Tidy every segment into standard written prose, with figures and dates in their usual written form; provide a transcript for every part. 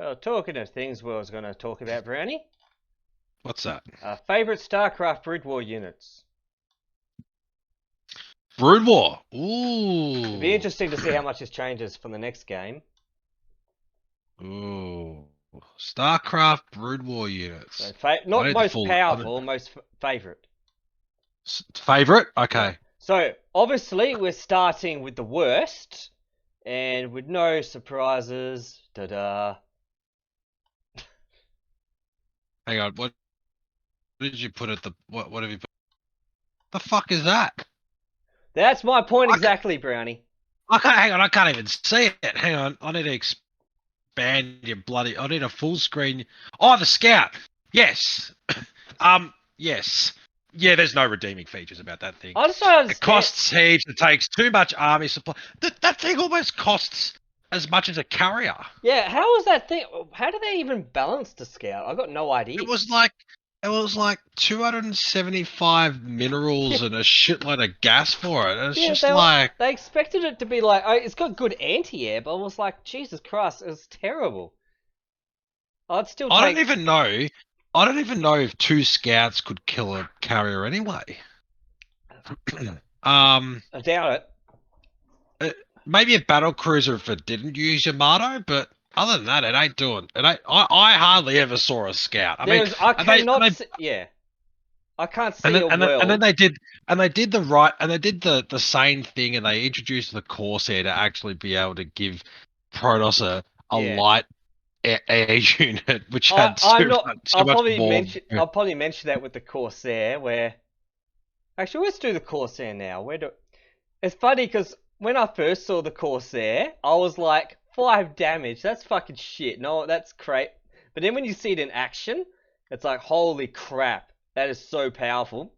Well, talking of things we was going to talk about, Brownie. What's that? Favorite Starcraft Brood War units. Brood War. It'd be Ooh. interesting to see how much this changes from the next game. Ooh. Starcraft Brood War So, units. I not need the most full. powerful, most favorite. Favorite? Yeah. Okay. So, obviously, we're starting with the worst, and with no surprises. Ta-da. Hang on. What did you put at the? What have you put? The fuck is that? That's my point I can't, exactly, Brownie. I can't. Hang on. I can't even see it. Hang on. I need to expand your bloody. I need a full screen. Oh, the scout. Yes. Yes. Yeah, there's no redeeming features about that thing. I just don't It understand. costs heaps. It takes too much army supply. That thing almost costs as much as a carrier. Yeah, how was that thing? How do they even balance the scout? I got no It idea. was like it was like 275 minerals and a shitload of gas for it. And it's Yeah, just like they expected it to be like, oh, it's got good anti-air, but I was like, Jesus Christ, it was terrible. I'd still I don't take. even know. I don't even know if two scouts could kill a carrier anyway. um, I doubt it. maybe a battle cruiser if it didn't use Yamato, but other than that, it ain't doing. It ain't. I hardly ever saw a scout. I mean, I and cannot they see, yeah, I can't and see then a and then world. they did the right and they did the same thing and they introduced the Corsair to actually be able to give Protoss a Yeah, light air unit which had I'm not. so much more. I'll probably mention that with the Corsair. Where actually, let's do the Corsair now. Where do? It's funny because when I first saw the Corsair, I was like, 5 damage. That's fucking shit. No, that's great. But then when you see it in action, it's like, holy crap, that is so powerful.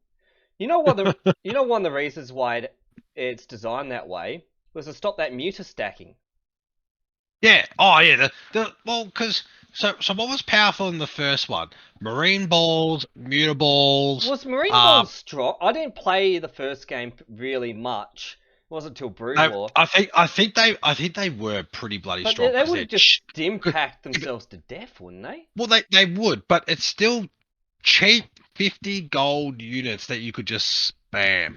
You know what the you know one of the reasons why it's designed that way was to stop that muta stacking. Yeah. Oh yeah. Well, because so what was powerful in the first one? Marine balls, mutaballs. Was Marine Um, Balls strong? I didn't play the first game really much. It wasn't until Brood they, War. I think they were pretty bloody But strong they because would they're have just stim packed themselves to death, wouldn't they? well they would, but it's still cheap 50 gold units that you could just spam.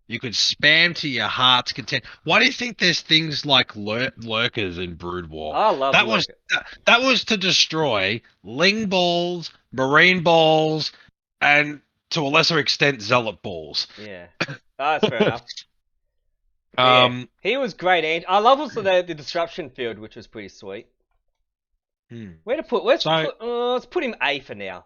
You could spam to your heart's content. Why do you think there's things like lurkers in Brood War? I love That was Lurker. that was to destroy Ling balls, Marine balls, and to a lesser extent Zealot balls. Yeah. That's fair enough. But yeah, um, he was great. And I love also the disruption field, which was pretty sweet. hmm. Where to put? So Let's put him A for now.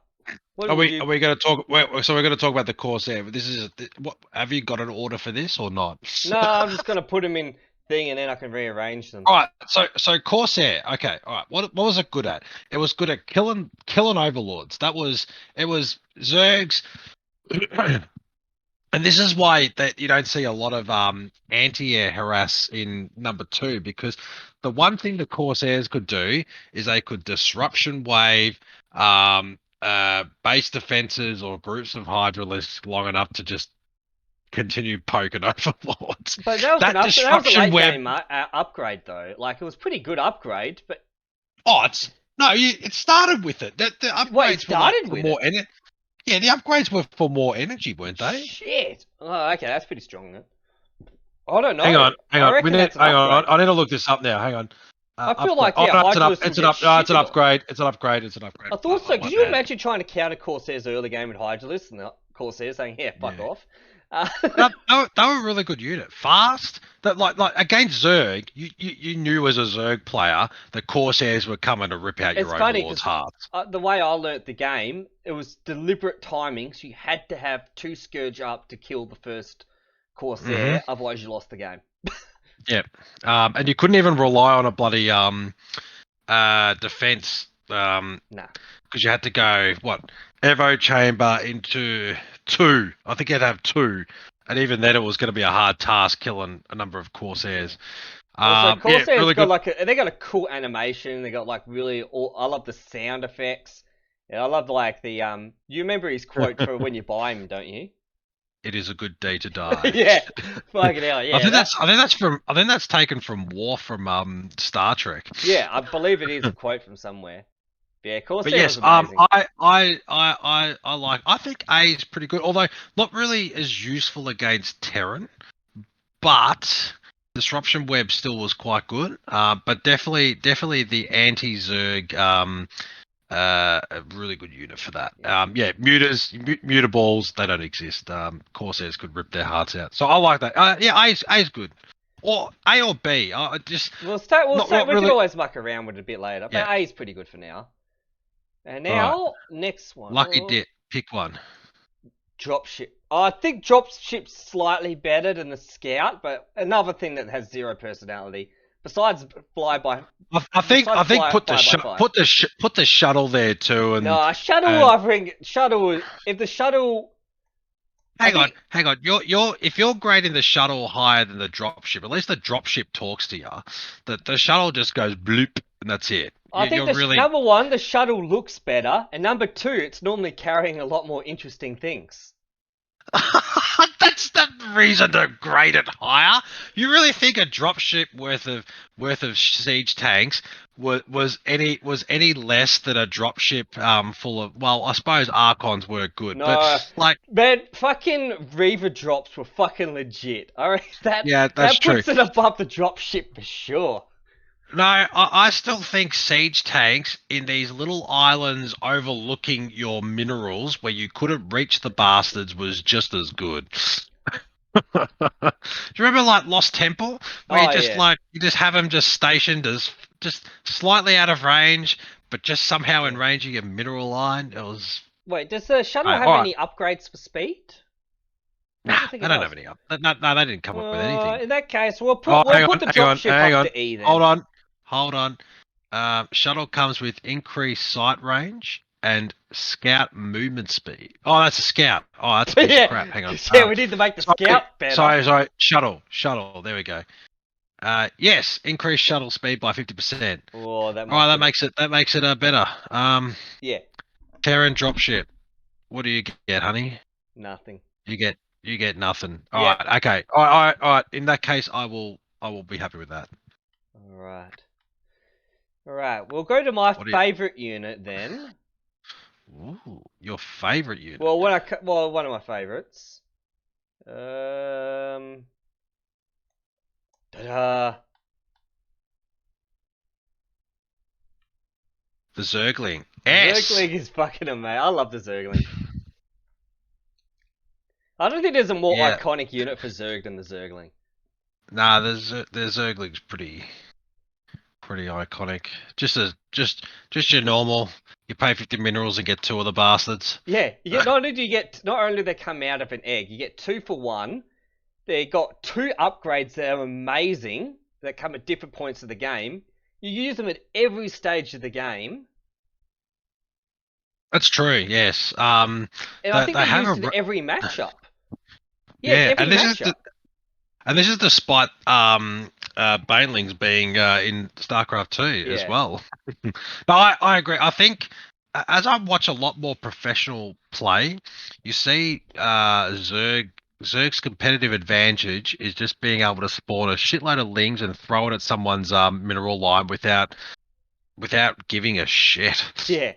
What are would we you? are we going to talk? So we're going to talk about the Corsair. But this is what have you got an order for this or not? No, I'm just gonna put him in thing, and then I can rearrange them. All right, so Corsair. Okay, all right. What was it good at? It was good at killing overlords. It was Zergs, and this is why that you don't see a lot of anti-air harass in number two because the one thing the Corsairs could do is they could disruption wave base defenses or groups of hydralisks long enough to just continue poking overlords. But that was That that was a disruption late web. game upgrade though. Like it was pretty good upgrade, but Oh, it's no. It started with it. The what it upgrades were like started for with it. more energy. Yeah, the upgrades were for more energy, weren't they? Shit. Oh, okay, that's pretty strong then. I don't Hang know. on, hang I on. We reckon need. that's an Hang on. upgrade. I need to look this up now. Hang on. I feel Upgrade. like Oh yeah, no, it's an up. Hydralisk will It's an get up. No, it's an shitted on. upgrade. It's an upgrade. It's an upgrade. I thought so. My Could you bad. imagine trying to counter Corsairs early game with Hydralisk and the Corsair saying, "Yeah, fuck Yeah. off." Uh, They were a really good unit. Fast. That like against Zerg, you knew as a Zerg player the Corsairs were coming to rip out it's your funny overlord's because hearts. the way I learnt the game, it was deliberate timing. So you had to have two Scourge up to kill the first Mm-hmm. Corsair, otherwise you lost the game. Yeah. And you couldn't even rely on a bloody defense Nah. because you had to go what Evo chamber into two. I think you'd have two, and even then it was going to be a hard task killing a number of Corsairs. Also, Yeah, Corsair's really got good. like they got a cool animation. They got like really. I love the sound effects. Yeah, I love like the. You remember his quote for when you buy him, don't you? it is a good day to die. Yeah, fucking hell, yeah. I think that's taken from Star Trek. Yeah, I believe it is a quote from somewhere. Yeah, But Corsair was yes, amazing. I think A is pretty good, although not really as useful against Terran, but Disruption Web still was quite good. But definitely the anti-Zerg a really good unit for that. Yeah, mutables, they don't exist. Corsairs could rip their hearts out. So I like that. Yeah, A is good. Or A or B. Just We'll start. not We can really. always muck around with it a bit later. Yeah. But A is pretty good for now. And All right. now, next one. Lucky dip. Pick one. Dropship. I think Dropship's slightly better than the Scout, but another thing that has zero personality. Besides flyby. I think put the shuttle there too. And no, shuttle. I think shuttle. If the shuttle. Hang on. If you're grading the shuttle higher than the dropship, at least the dropship talks to you. The shuttle just goes bloop and that's it. I think number one, the shuttle looks better, and number two, it's normally carrying a lot more interesting things. That's the reason to grade it higher. You really think a dropship worth of siege tanks was any less than a dropship full of, well, I suppose Archons were good, no, but like, man, fucking Reaver drops were fucking legit. Alright, that true. puts it above the dropship for sure. No, I still think siege tanks in these little islands overlooking your minerals where you couldn't reach the bastards was just as good. Do you remember like Lost Temple? Where you just have them just stationed as just slightly out of range, but just somehow in range of your mineral line? It was... Wait, does the shuttle have any upgrades for speed? Nah, they don't have any up. No, they didn't come up with anything. In that case, we'll put the dropship up to E then. Hold on. Shuttle comes with increased sight range and scout movement speed. Oh, that's a scout. Oh, that's a piece of crap. Hang on. Yeah, we need to make the scout better. Sorry. Shuttle. There we go. Yes, increased shuttle speed by 50%. Oh, that makes it better. Yeah. Terran dropship. What do you get, honey? Nothing. You get nothing. All right. Okay. All right. In that case, I will be happy with that. All right. We'll go to my favorite unit then. Ooh, your favorite unit. Well, one of my favorites. Ta-da! The Zergling. Yes. Zergling is fucking amazing. I love the Zergling. I don't think there's a more iconic unit for Zerg than the Zergling. Nah, the Zergling's pretty iconic. Just your normal. You pay 50 minerals and get 2 of the bastards. Yeah, you get not only do they come out of an egg, you get 2 for 1. They got 2 upgrades that are amazing that come at different points of the game. You use them at every stage of the game. That's true. Yes. And I think they used it in every matchup. Yeah, every matchup. And this is despite Banelings being in Starcraft 2 as well. No, I agree. I think as I watch a lot more professional play, you see Zerg's competitive advantage is just being able to spawn a shitload of lings and throw it at someone's mineral line without giving a shit. Yeah.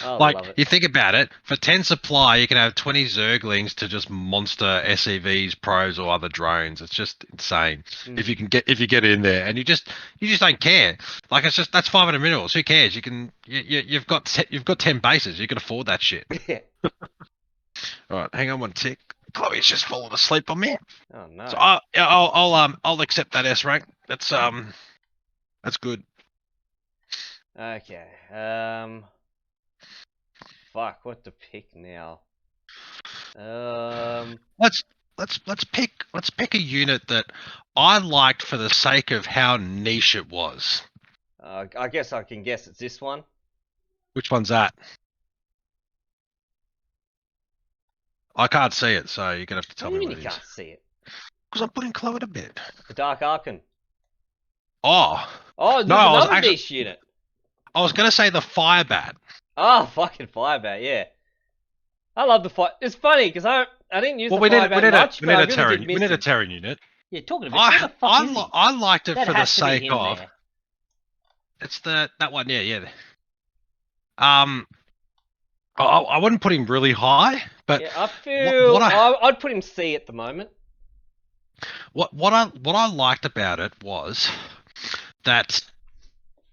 Like, you think about it, for 10 supply, you can have 20 Zerglings to just monster SCVs, pros, or other drones. It's just insane. If you get in there, and you just don't care. Like, it's just, that's 500 minerals. Who cares? You've got 10 bases. You can afford that shit. Yeah. All right, hang on one tick. Chloe's just fallen asleep on me. Oh no. So I'll accept that S rank. That's good. Okay. Fuck, what to pick now? Let's pick a unit that I liked for the sake of how niche it was. I guess I can guess it's this one. Which one's that? I can't see it, so you're gonna have to tell me what it is. What do you mean you can't see it? Because I'm putting Chloe to bed. The Dark Archon. Oh, there's another niche unit. I was gonna say the Firebat. Oh, fucking Firebat, yeah. I love the fight. It's funny because I I didn't use Well, the fire bat much, we but need I a really did we miss need a him. Terran unit. Yeah, talking of it, where the fuck is he? I liked it That for the has to be sake him of there. it's that one. Yeah. I wouldn't put him really high, but Yeah, I what feel what I I'd put him C at the moment. what I liked about it was that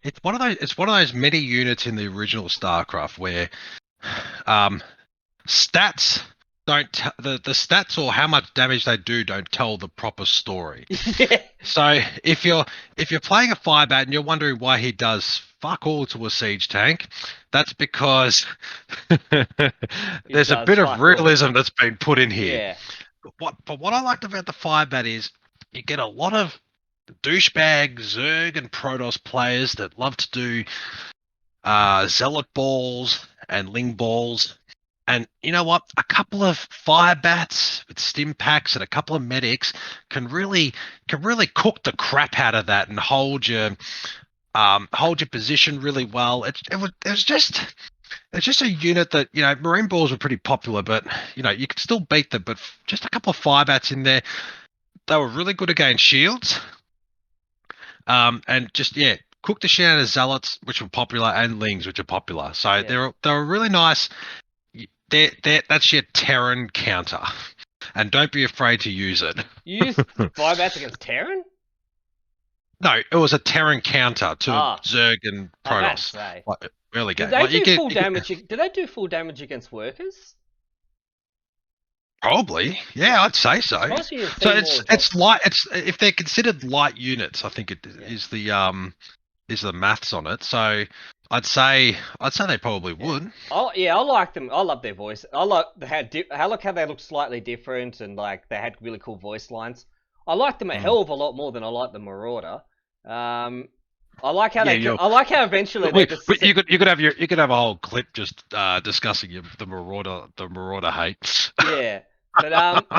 it's one of those many units in the original StarCraft where stats don't the stats or how much damage they do don't tell the proper story. Yeah. So if you're playing a firebat and you're wondering why he does fuck all to a siege tank, that's because He there's a does bit of fuck all. realism that's been put in here. Yeah. But what I liked about the firebat is you get a lot of douchebag Zerg and Protoss players that love to do zealot balls and ling balls. And you know what? A couple of fire bats with stim packs and a couple of medics can really cook the crap out of that and hold your position really well. It's just a unit that, you know, marine balls were pretty popular, but you know you could still beat them. But just a couple of fire bats in there, they were really good against shields. And just cook the shit out of zealots, which were popular, and lings, which are popular. So Yeah. they were really nice. That's your Terran counter, and don't be afraid to use it. You used fire bats against Terran? No, it was a Terran counter to Zerg and I had to Protoss. say. Like, early game. Did they Like, do full damage? Did they do full damage against workers? Probably, yeah, I'd say so. Surprised you didn't So see more it's light. It's if they're considered light units, I think it is the maths on it. So I'd say they probably would. Oh yeah, I like them. I love their voice. I like how they look slightly different and like they had really cool voice lines. I like them a hell of a lot more than I like the Marauder. I like how I like how eventually they just. You could have a whole clip just discussing the Marauder hate. Yeah. But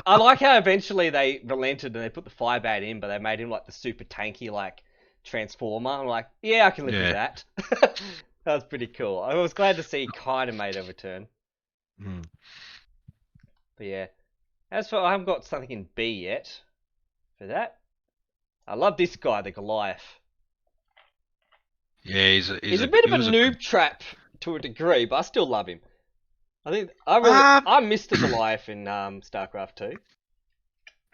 I like how eventually they relented and they put the firebat in, but they made him like the super tanky like transformer. I'm like, yeah, I can live with that. That was pretty cool. I was glad to see he kind of made a return. Mm. But yeah, as for I haven't got something in B yet for that. I love this guy, the Goliath. Yeah, he's a bit of a noob trap to a degree, but I still love him. I think I missed the Goliath in StarCraft 2.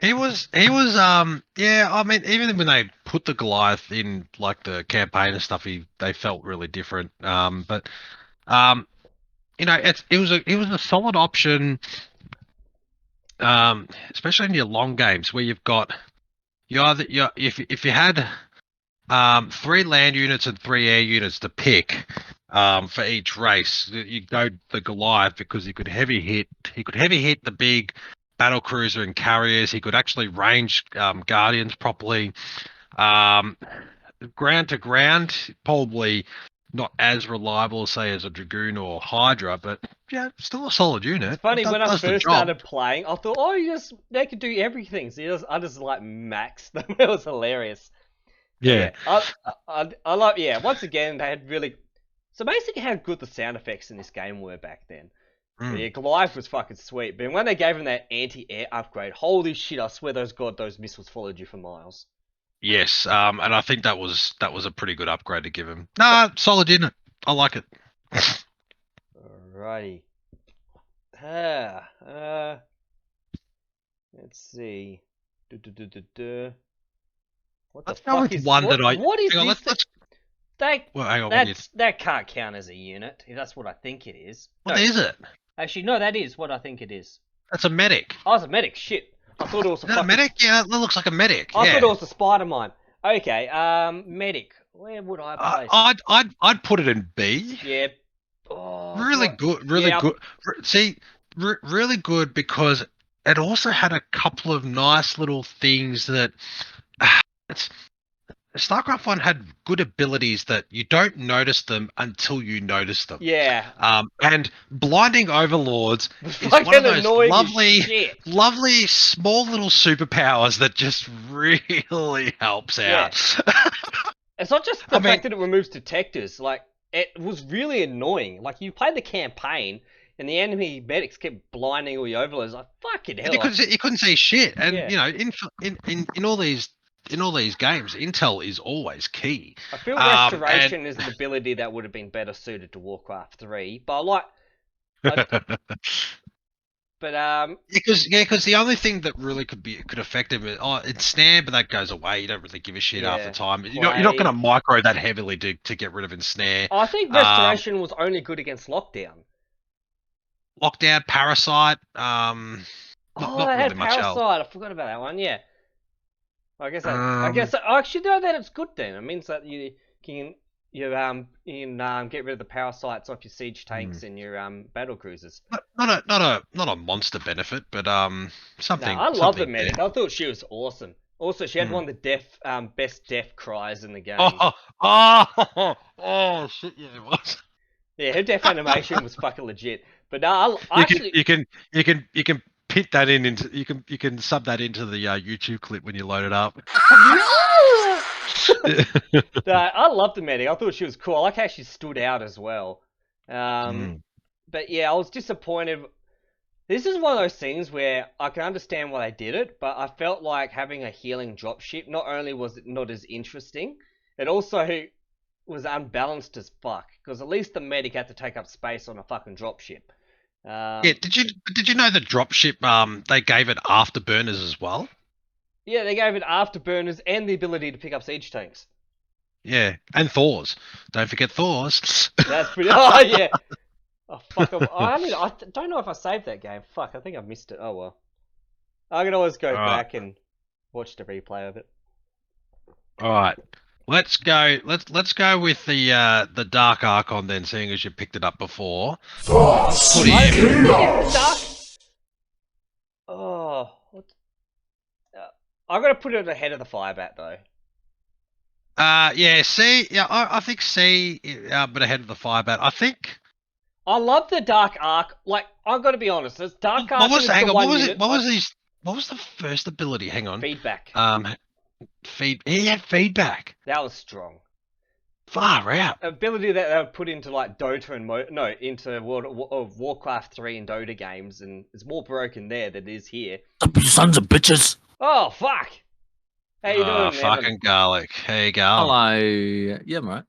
He was yeah, I mean, even when they put the Goliath in like the campaign and stuff, they felt really different. But you know, it was a solid option, especially in your long games where you've got if you had 3 land units and 3 air units to pick for each race. You go the Goliath because he could heavy hit the big battle cruiser and carriers. He could actually range guardians properly. Ground to ground, probably not as reliable, say, as a Dragoon or Hydra, but yeah, still a solid unit. It's funny, when I first started playing, I thought, oh, they could do everything. So I just like maxed them. It was hilarious. Yeah. I love, once again, they had really... So basically how good the sound effects in this game were back then. Yeah, Goliath was fucking sweet. But when they gave him that anti-air upgrade, holy shit, I swear those missiles followed you for miles. Yes, and I think that was a pretty good upgrade to give him. Nah, solid unit. I like it. Alrighty. Let's see. What the fuck is one what, that I? What is hang on, this? That can't count as a unit. If that's what I think it is. What is it? Actually, no, that is what I think it is. That's a medic. Oh, it's a medic. Shit. I thought it was a medic. Yeah, that looks like a medic. I thought it was a Spider-Man. Okay, medic. Where would I place it? I'd put it in B. Yeah. Oh, really good. Really good. See, really good because it also had a couple of nice little things that StarCraft 1 had good abilities that you don't notice them until you notice them. Yeah. And blinding overlords is one of those lovely small little superpowers that just really helps out. It's not just the fact that it removes detectors. Like, it was really annoying. Like, you play the campaign, and the enemy medics kept blinding all your overlords. Like, fucking hell. You couldn't see shit, and Yeah. you know, in all these games, intel is always key. I feel Restoration is an ability that would have been better suited to Warcraft 3, but because the only thing that really could affect him is it's snare, but that goes away. You don't really give a shit half the time. You're not going to micro that heavily to get rid of ensnare. I think Restoration was only good against Lockdown. Lockdown, Parasite. Not I had really much else. Parasite. I forgot about that one. Yeah. I guess I actually know that it's good then. It means that you can get rid of the parasites off your siege tanks and your battle cruisers. Not a monster benefit, but something. No, I love the something medic. there. I thought she was awesome. Also, she had one of the best death cries in the game. Oh shit! Yeah, it was. Yeah, her death animation was fucking legit. But no, you can pit that into you can sub that into the YouTube clip when you load it up. No, I love the medic. I thought she was cool. I like how she stood out as well. But yeah, I was disappointed. This is one of those things where I can understand why they did it, but I felt like having a healing dropship, not only was it not as interesting, it also was unbalanced as fuck. Because at least the medic had to take up space on a fucking dropship. Yeah, did you know the dropship? They gave it afterburners as well. Yeah, they gave it afterburners and the ability to pick up siege tanks. Yeah, and Thors. Don't forget Thors. That's pretty. Oh yeah. Oh fuck! I don't know if I saved that game. Fuck! I think I missed it. Oh well. I can always go back and watch the replay of it. All right. Let's go. Let's go with the Dark Archon then, seeing as you picked it up before. Put him. Dark. Oh, what? I'm gonna put it ahead of the Firebat though. Yeah. C. Yeah, I think C. But ahead of the Firebat. I think. I love the Dark Arc. Like, I've got to be honest. This Dark Arc. What was the first ability? Hang on. Feedback. Feedback. That was strong. Far out. Ability that they would put into like Dota and into Warcraft 3 and Dota games, and it's more broken there than it is here. You sons of bitches. Oh fuck! How you doing, fucking Evan? garlic. Hey, Gal. Hello. Yeah, I'm right.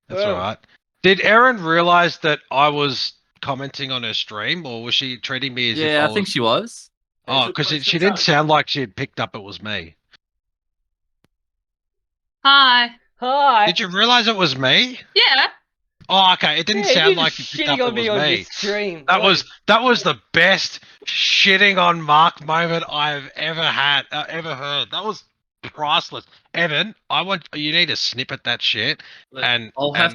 That's all right. Did Erin realize that I was commenting on her stream, or was she treating me as if I think she was. Oh, because she didn't sound like she had picked up it was me. Hi. Hi. Did you realize it was me? Yeah. Oh, okay. It didn't sound like you picked up it was me. Stream. That was the best shitting on Mark moment I've ever heard. That was priceless. Evan, you need to snip that shit, and I'll have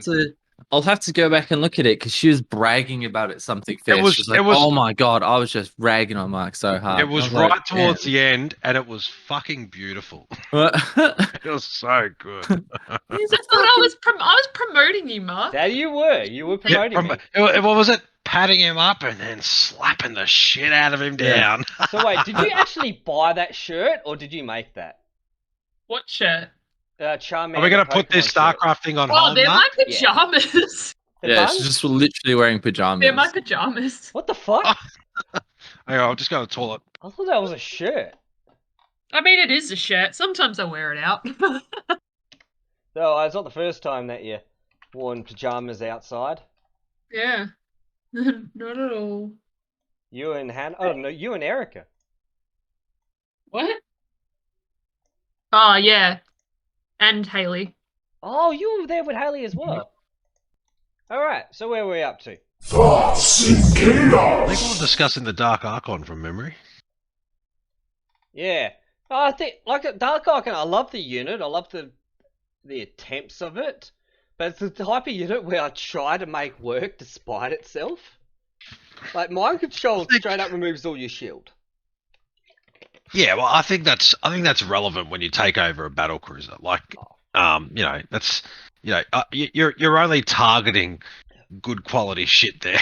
to go back and look at it because she was bragging about it something fierce. She was like, oh my god, I was just ragging on Mark so hard. It was right towards the end, and it was fucking beautiful. It was so good. I thought I was promoting you, Mark. There you were. You were promoting me. What was it? Patting him up and then slapping the shit out of him down. So wait, did you actually buy that shirt or did you make that? What shirt? Charmander. Are we going to put this StarCraft thing on hold? Oh, they're my pajamas. Yeah, she's just literally wearing pajamas. They're my pajamas. What the fuck? Hang on, I'll just go to the toilet. I thought that was a shirt. I mean, it is a shirt. Sometimes I wear it out. No, it's not the first time that you worn pajamas outside. Yeah. Not at all. You and Hannah. Oh no, you and Erica. What? Oh, yeah. And Haley. Oh, you were there with Haley as well. Alright, so where were we up to? I think we were discussing the Dark Archon from memory. Yeah. I think, like, Dark Archon, I love the unit. I love the attempts of it. But it's the type of unit where I try to make work despite itself. Like, mind control straight up removes all your shield. Yeah, well, I think that's relevant when you take over a battle cruiser. Like, that's you're only targeting good quality shit there.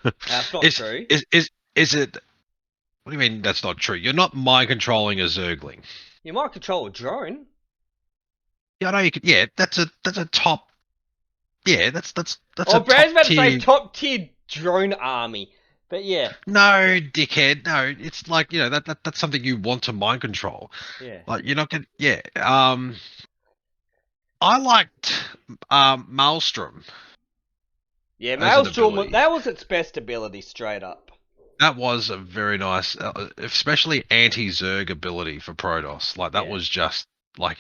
That's not true. Is it? What do you mean that's not true? You're not mind controlling a Zergling. You might control a drone. Yeah, I know you could. Yeah, that's a top. Yeah, that's. Oh, Brad's about to say top tier drone army. But yeah, No, dickhead. No, it's like that's something you want to mind control. yeah. Like you're not gonna. Yeah. I liked Maelstrom Yeah, as an Maelstrom, ability. that was its best ability, straight up. That was a very nice, especially anti-Zerg ability for Protoss. Like that Yeah. was just like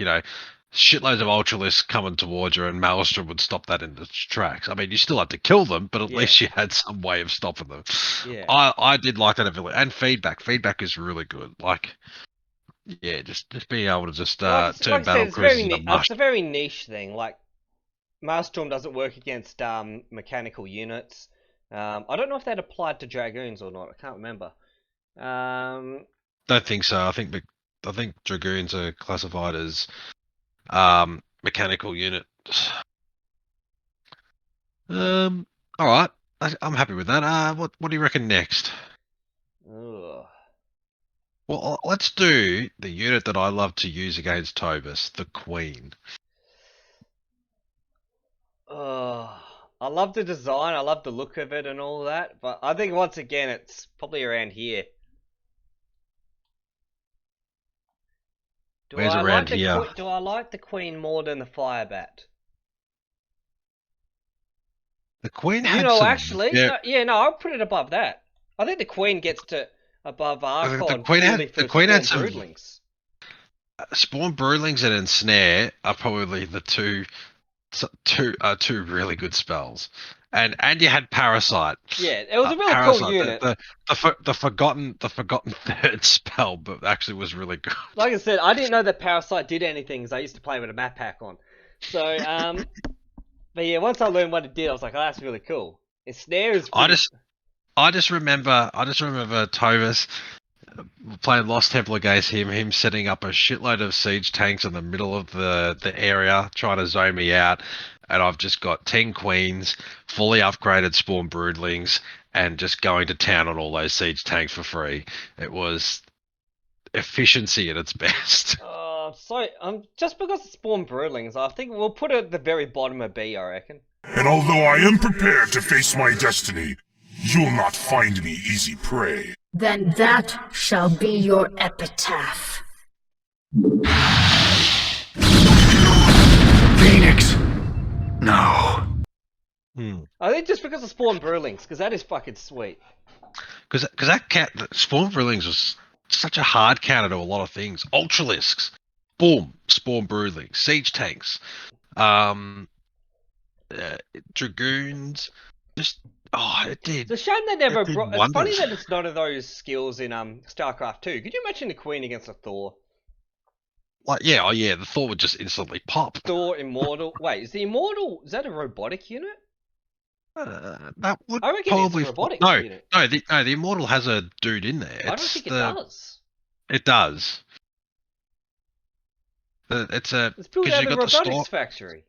shitloads of Ultralisks coming towards you, and Maelstrom would stop that in its tracks. I mean, you still had to kill them, but at Yeah. least you had some way of stopping them. Yeah. I did like that ability, and feedback. Feedback is really good. Like, yeah, just being able to just Like turn I battle said, cruisers into mush. it's a very niche thing. Like, Maelstrom doesn't work against mechanical units. I don't know if that applied to Dragoons or not. I can't remember. Don't think so. I think Dragoons are classified as mechanical units. All right. I'm happy with that. What do you reckon next? Ugh. Well, let's do the unit that I love to use against Thobias, the Queen. I love the design, I love the look of it and all that, but I think once again it's probably around here. Where's around here? Do I like the Queen more than the Firebat? The Queen had You know, some. actually, no, I'll put it above that. I think the Queen gets to above Archon purely for the Queen had Spawn some Broodlings. Spawn Broodlings and Ensnare are probably the two really good spells. And you had Parasite. Yeah, it was a really Parasite, cool unit. The forgotten third spell, but actually was really good. Like I said, I didn't know that Parasite did anything because I used to play with a map pack on. So, but yeah, once I learned what it did, I was like, oh, that's really cool. Ensnare is pretty... I just remember Thovis playing Lost Temple against him setting up a shitload of siege tanks in the middle of the area, trying to zone me out, and I've just got 10 queens, fully upgraded Spawn Broodlings, and just going to town on all those siege tanks for free. It was efficiency at its best. Sorry, just because it's Spawn Broodlings, I think we'll put it at the very bottom of B, I reckon. And although I am prepared to face my destiny, you'll not find me easy prey. Then that shall be your epitaph. Phoenix! No. I think just because of Spawn Broodlings, because that is fucking sweet. Because that Spawn Broodlings was such a hard counter to a lot of things. Ultralisks, boom, Spawn Broodlings, siege tanks, dragoons, just it did. It's a shame they never brought. It's funny wonders. that it's none of those skills in Starcraft 2. Could you imagine the Queen against a Thor? Like the Thor would just instantly pop. Thor Immortal. Wait, is the Immortal? Is that a robotic unit? That would I reckon probably it's a robotic no, unit. no. The Immortal has a dude in there. I don't think it does. It does. It's built out of the got robotics factory.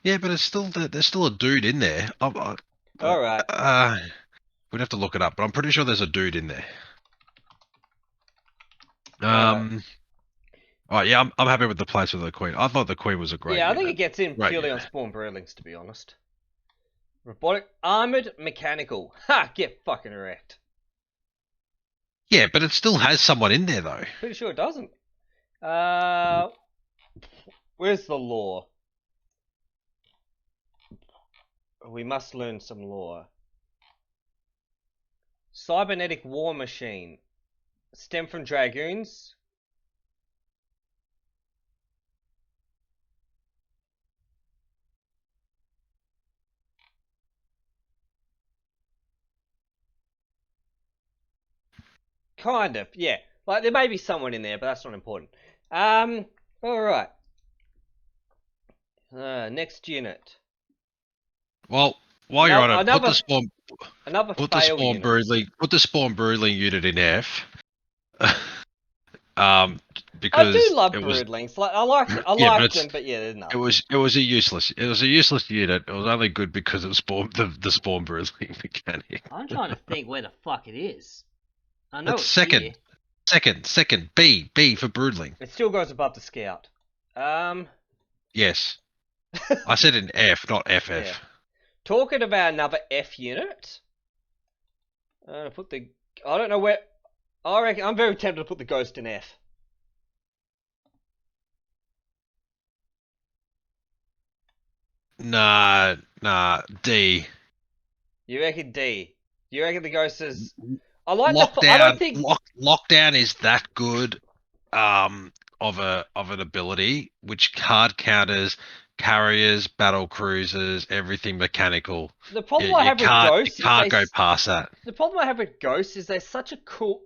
Yeah, but it's there's still a dude in there. All right. We'd have to look it up, but I'm pretty sure there's a dude in there. Alright, yeah, I'm happy with the place of the Queen. I thought the Queen was a great Yeah, I unit. think it gets in purely on Spawn Broodlings, to be honest. Robotic, armored, mechanical. Ha! Get fucking wrecked. Yeah, but it still has someone in there, though. Pretty sure it doesn't. Where's the lore? We must learn some lore. Cybernetic war machine. Stem from Dragoons. Kind of, yeah. Like, there may be someone in there, but that's not important. Alright. Next unit. Well, while you're on it, Another put the Spawn Broodling unit in F. Because I do love Broodlings. Like, I like them, but yeah, there's nothing. It was a useless unit. It was only good because of the Spawn Broodling mechanic. I'm trying to think where the fuck it is. I know That's it's second. here. Second. B for Broodling. It still goes above the Scout. Yes. I said in F, not FF. Yeah. Talking about another F unit. I don't know where. I reckon I'm very tempted to put the Ghost in F. Nah, D. You reckon D? You reckon the Ghost is? I like Lockdown. I don't think Lockdown is that good. Of an ability which hard counters carriers, battle cruisers, everything mechanical. the problem I have with Ghosts you can't go past that. The problem I have with Ghosts is they're such a cool,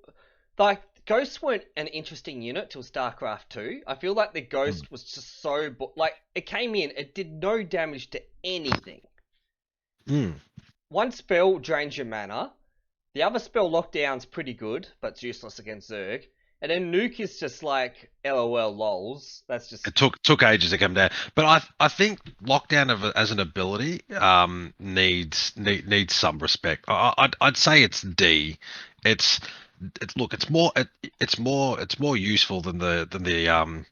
like Ghosts weren't an interesting unit till StarCraft 2. I feel like the Ghost was just so like it came in, it did no damage to anything. One spell drains your mana. The other spell Lockdown's pretty good, but it's useless against Zerg. And then Nuke is just like LOL lols. That's just it took ages to come down. But I think Lockdown as an ability needs some respect. I'd say it's D. It's more useful than the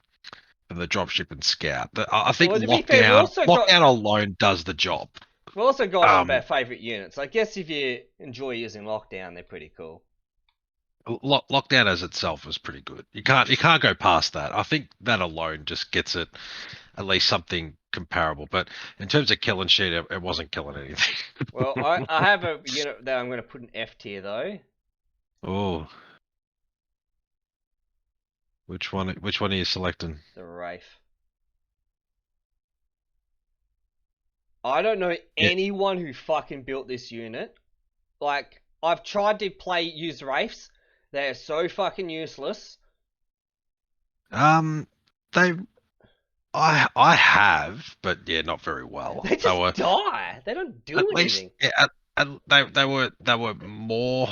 dropship and scout. I think Lockdown alone does the job. We've also got on about favourite units. I guess if you enjoy using Lockdown, they're pretty cool. Lockdown as itself is pretty good. You can't go past that. I think that alone just gets it at least something comparable. But in terms of killing shit, it wasn't killing anything. Well, I have a unit that I'm going to put in F tier though. Oh, which one are you selecting? The Wraith. I don't know anyone who fucking built this unit. Like, I've tried to use Wraiths. They are so fucking useless. I have, but yeah, not very well. They just die. They don't do anything. They were more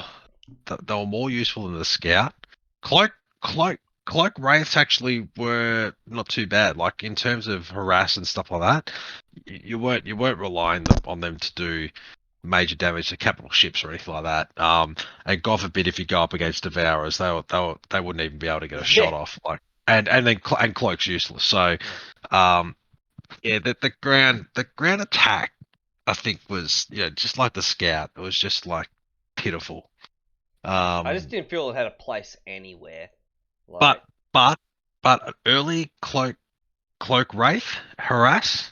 useful than the scout. Cloak wraiths actually were not too bad. Like in terms of harass and stuff like that, you weren't relying on them to do major damage to capital ships or anything like that. And God forbid if you go up against Devourers, they wouldn't even be able to get a shot off. Like and Cloak's useless. So the ground attack I think was just like the scout. It was just like pitiful. I just didn't feel it had a place anywhere. Like... But early cloak wraith harass.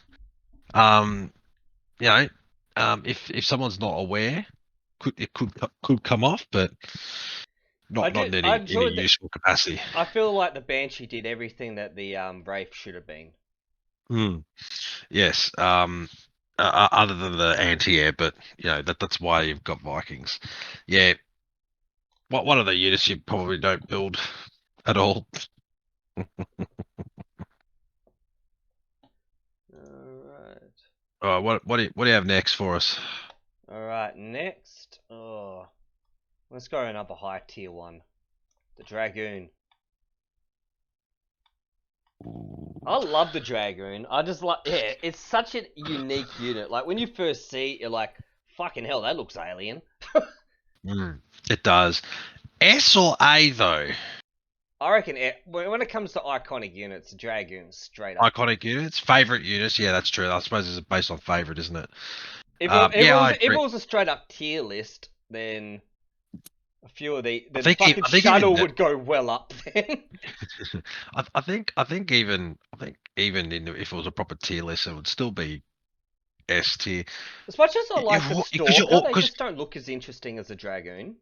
If someone's not aware, it could come off, but not in any useful capacity. I feel like the Banshee did everything that the Wraith should have been. Yes. Other than the anti-air, but that's why you've got Vikings. Yeah. One of the units you probably don't build at all. Alright, what do you have next for us? Alright, next. Let's go another high tier one. The Dragoon. Ooh. I love the Dragoon. I just like it's such a unique unit. Like when you first see it, you're like, fucking hell, that looks alien. It does. S or A though? I reckon when it comes to iconic units, the Dragoon's straight up. Iconic units? Favourite units? Yeah, that's true. I suppose it's based on favourite, isn't it? If it was a straight up tier list, then a few of the fucking Shuttle would go well up then. I think even if it was a proper tier list, it would still be S tier. As much as I like the Stalker, they just don't look as interesting as the Dragoon.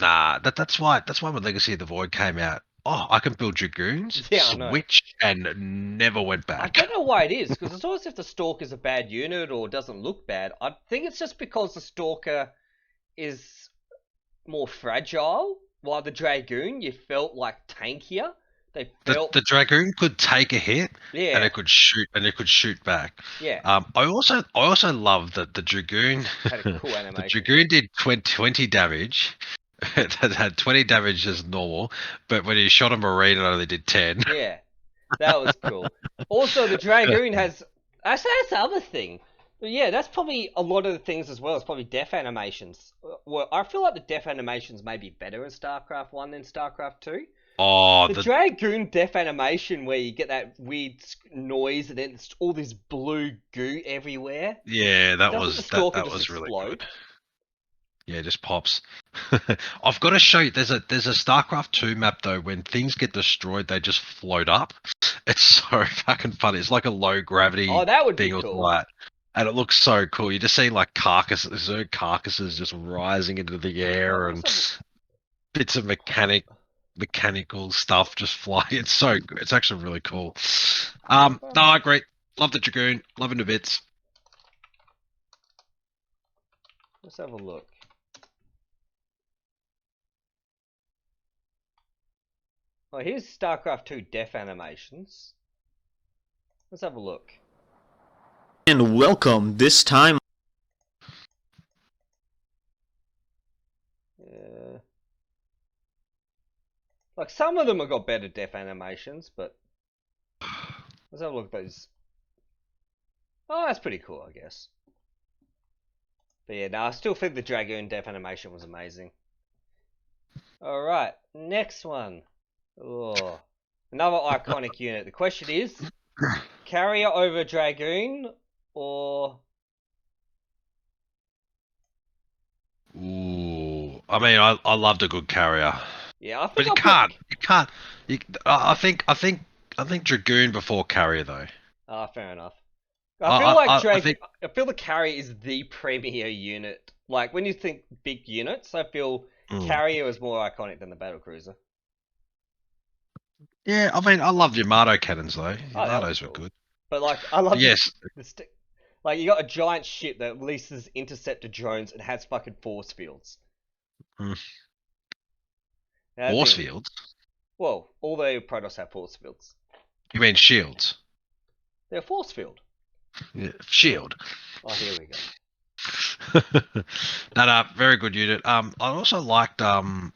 Nah, that's why when Legacy of the Void came out, I can build Dragoons, switch, and never went back. I don't know why it is, because it's always if the Stalker's a bad unit or doesn't look bad. I think it's just because the Stalker is more fragile, while the Dragoon, you felt like tankier. The Dragoon could take a hit, and it could shoot back. Yeah. I also love that the Dragoon had a cool animation. The Dragoon did 20 damage. It had 20 damage as normal, but when you shot a Marine, it only did 10. Yeah, that was cool. Also, the Dragoon has... Actually, that's the other thing. But yeah, that's probably a lot of the things as well. It's probably death animations. Well, I feel like the death animations may be better in StarCraft 1 than StarCraft 2. Oh, The Dragoon death animation where you get that weird noise and then it's all this blue goo everywhere. yeah, that Doesn't was the Stalker that just was really explode? good. Yeah, it just pops. I've got to show you. There's a StarCraft 2 map though. When things get destroyed, they just float up. It's so fucking funny. It's like a low gravity Oh, that would be thing or cool. like, and it looks so cool. You just see like carcasses just rising into the air Oh, and let's bits of mechanical stuff just flying. It's so good. It's actually really cool. No, great. Love the Dragoon. Loving the bits. let's have a look. Oh, here's StarCraft 2 death animations. Let's have a look. And welcome this time. Like some of them have got better death animations, but let's have a look at those. Oh, that's pretty cool, I guess. But yeah, no, I still think the Dragoon death animation was amazing. Alright, next one. Oh, another iconic unit. The question is, Carrier over Dragoon, or... Ooh, I mean, I loved a good carrier. Yeah, I But think you can't. I think Dragoon before carrier though. Ah, fair enough. I feel like I feel the Carrier is the premier unit. Like when you think big units, I feel Carrier is more iconic than the Battlecruiser. Yeah, I mean, I loved Yamato cannons though. Oh, that was Yamatos were cool. good. But like, I love Yes. Like you got a giant ship that releases interceptor drones and has fucking force fields. Force fields? Well, all the Protoss have force fields. You mean shields? They're force field. Yeah, shield. Oh, here we go. No, very good unit. I also liked it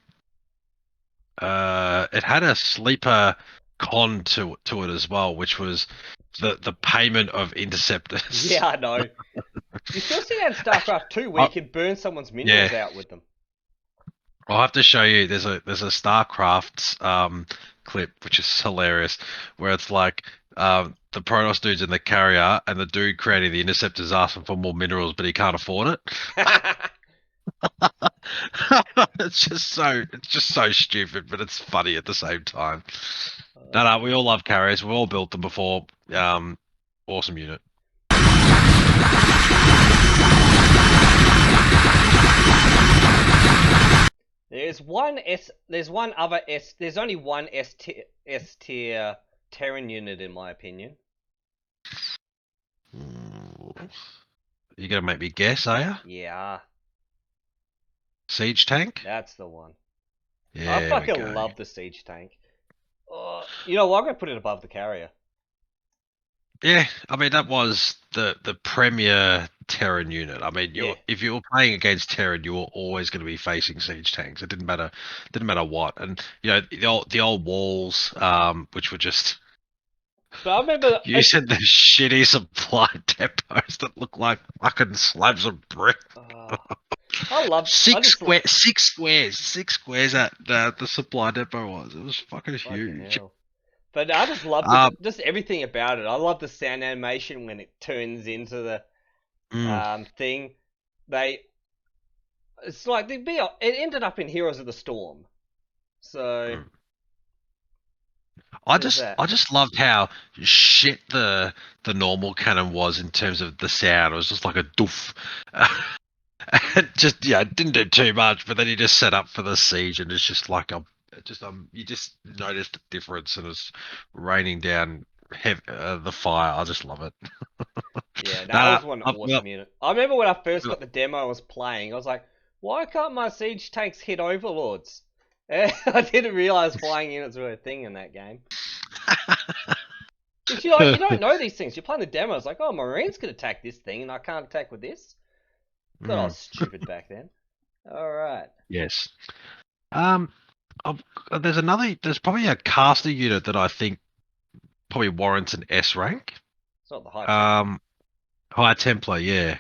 had a sleeper con to it as well, which was the payment of interceptors. Yeah, I know. You still see that in StarCraft 2 where you can burn someone's minerals out with them. I'll have to show you. There's a StarCraft clip which is hilarious, where it's like the Protoss dude's in the carrier and the dude creating the interceptors asking for more minerals, but he can't afford it. It's just so stupid, but it's funny at the same time. No, we all love carriers. We all built them before. Awesome unit. There's only one S tier Terran unit in my opinion. You gonna make me guess, are you? Yeah. Siege tank? That's the one. Yeah. I fucking love the siege tank. You know what? I'm gonna put it above the carrier. Yeah, I mean that was the premier Terran unit. I mean, if you were playing against Terran, you were always going to be facing siege tanks. It didn't matter what. And you know the old walls, which were just. But I remember you said the shitty supply depots that look like fucking slabs of brick. I love six squares at the supply depot was. It was fucking huge. Hell. But I just love just everything about it. I love the sound animation when it turns into the thing. It's like it ended up in Heroes of the Storm. So I just loved how shit the normal cannon was in terms of the sound. It was just like a doof. It didn't do too much, but then you just set up for the siege, and it's just like you just noticed the difference, and it's raining down the fire. I just love it. Yeah, that was one awesome unit. I remember when I first got the demo I was playing, I was like, why can't my siege tanks hit overlords? I didn't realize flying units were a thing in that game. You don't know these things. You're playing the demo. It's like, oh, Marines can attack this thing, and I can't attack with this. I thought I was stupid back then. All right. Yes. There's probably a caster unit that I think probably warrants an S rank. It's not the High Templar. High Templar, yeah.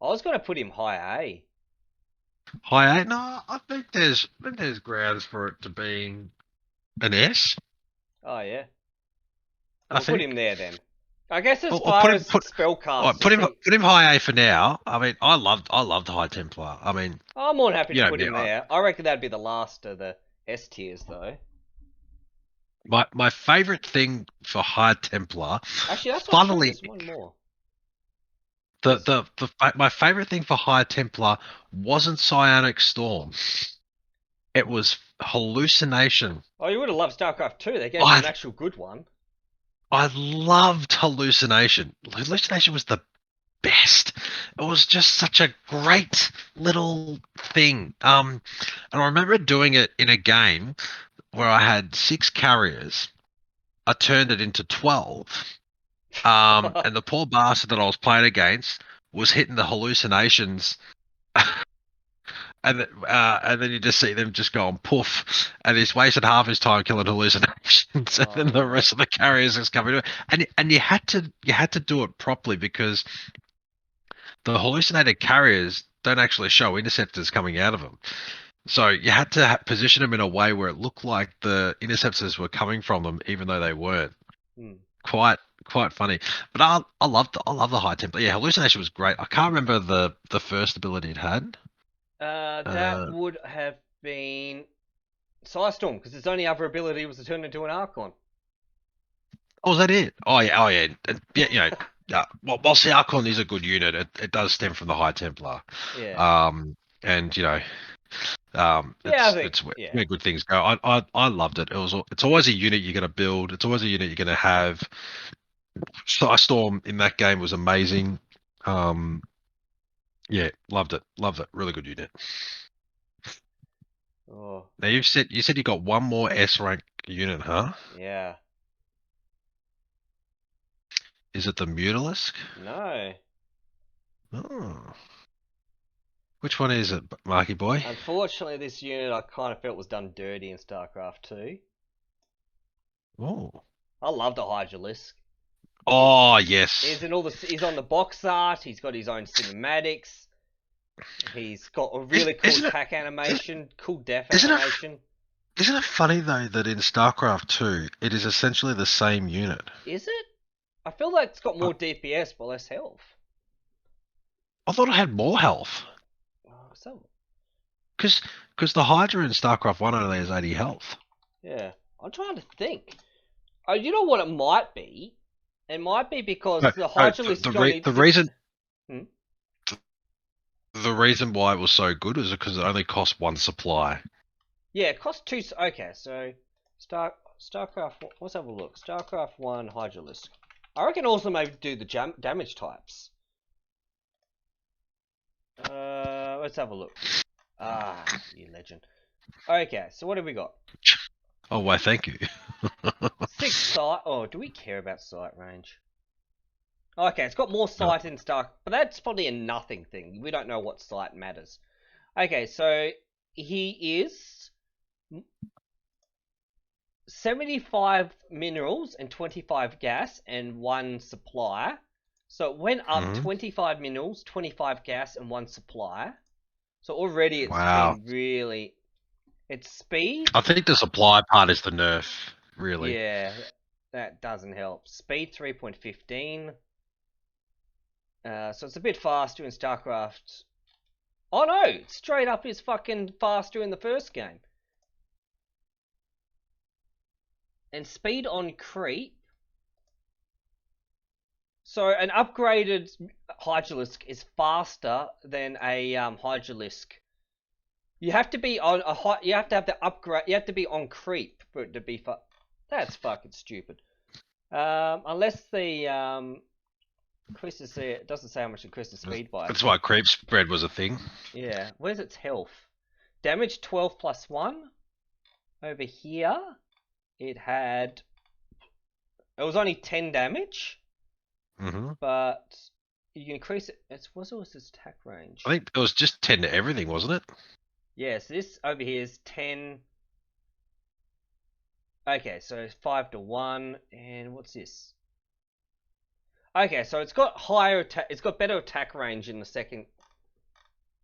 I was going to put him high A. High A? No, I think there's grounds for it to being An S? Oh yeah. I We'll put think. him there then. I guess as Or far put him as put. All right, spellcasters, put him high A for now. I mean, I loved the High Templar. I mean, I'm more than happy you to know put me. him there. I reckon that'd be the last of the S tiers though. My favorite thing for High Templar, Actually, that's not true. funnily, There's one more. my favorite thing for High Templar wasn't Psionic Storm. It was Hallucination. Oh, you would have loved StarCraft 2. They gave you I an actual good one. I loved Hallucination. Hallucination was the best. It was just such a great little thing. And I remember doing it in a game where I had 6 carriers. I turned it into 12. And the poor bastard that I was playing against was hitting the hallucinations. And then you just see them just going poof, and he's wasted half his time killing hallucinations, and then the rest of the carriers is coming to it. And you had to do it properly because the hallucinated carriers don't actually show interceptors coming out of them. So you had to position them in a way where it looked like the interceptors were coming from them, even though they weren't. Quite funny. But I love the High Templar. Yeah, hallucination was great. I can't remember the first ability it had. That would have been Psystorm, because its only other ability was to turn into an Archon. Oh, is that it? Oh yeah. Yeah, you know, whilst the Archon is a good unit, it does stem from the High Templar. Yeah. And you know, it's where good things go. I loved it. It's always a unit you're gonna build. It's always a unit you're gonna have. Storm in that game was amazing. Yeah, loved it. Really good unit. Oh. Now you said you got one more S rank unit, huh? Yeah. Is it the Mutalisk? No. Oh. Which one is it, Marky boy? Unfortunately, this unit I kind of felt was done dirty in StarCraft 2. Oh. I love the Hydralisk. Oh yes. He's on the box art. He's got his own cinematics. He's got a really cool attack animation, cool death animation. Isn't it funny though that in StarCraft 2 it is essentially the same unit? Is it? I feel like it's got more DPS but less health. I thought it had more health. So. Because the Hydra in StarCraft 1 only has 80 health. Yeah, I'm trying to think. Oh, you know what it might be? It might be because the Hydralisk the reason why it was so good is because it only cost 1 supply. Yeah, it cost 2. Okay, so StarCraft. Let's have a look. StarCraft 1 Hydralisk. I reckon also maybe do the damage types. Let's have a look. Ah, you legend. Okay, so what have we got? Oh, why? Thank you. 6 sight. Oh, do we care about sight range? Okay, it's got more sight in Stark, but that's probably a nothing thing. We don't know what sight matters. Okay, so he is 75 minerals and 25 gas and 1 supply. So it went up 25 minerals, 25 gas and 1 supply. So already it's been really... It's speed. I think the supply part is the nerf, really. Yeah, that doesn't help. Speed 3.15. So it's a bit faster in StarCraft. Oh no! Straight up is fucking faster in the first game. And speed on creep. So an upgraded Hydralisk is faster than a Hydralisk. You have to be on you have to have the upgrade. You have to be on creep for it to be That's fucking stupid. Unless the increases it doesn't say how much it increases speed by. That's why creep spread was a thing. Yeah. Where's its health? Damage 12 plus 1. Over here, it was only 10 damage. But you can increase it. What was its attack range? I think it was just 10 to everything, wasn't it? Yes, this over here is 10. Okay, so 5 to 1, and what's this? Okay, so it's got better attack range in the second.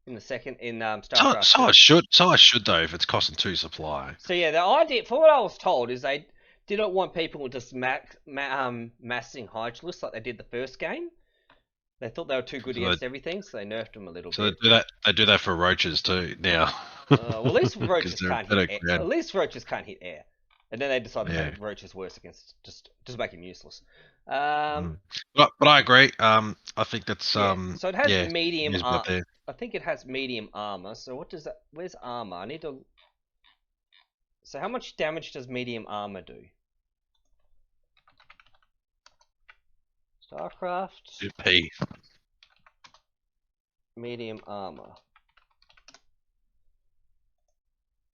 in the second in So, Starcraft. so I should. So I should though if it's costing 2 supply. So yeah, the idea, for what I was told, is they didn't want people just massing Hydralisk like they did the first game. They thought they were too good So against everything, so they nerfed them a little So bit. they do that for roaches too now. Well, at least 'Cause roaches they're can't better hit air. ground. At least roaches can't hit air. And then they decided to Yeah. make roaches worse against just make him useless. But I agree. I think that's Yeah. So it has yeah, medium it is about armor. there. I think it has medium armor. So what does that? Where's armor? I need to. So how much damage does medium armor do? Starcraft. P. Medium armor.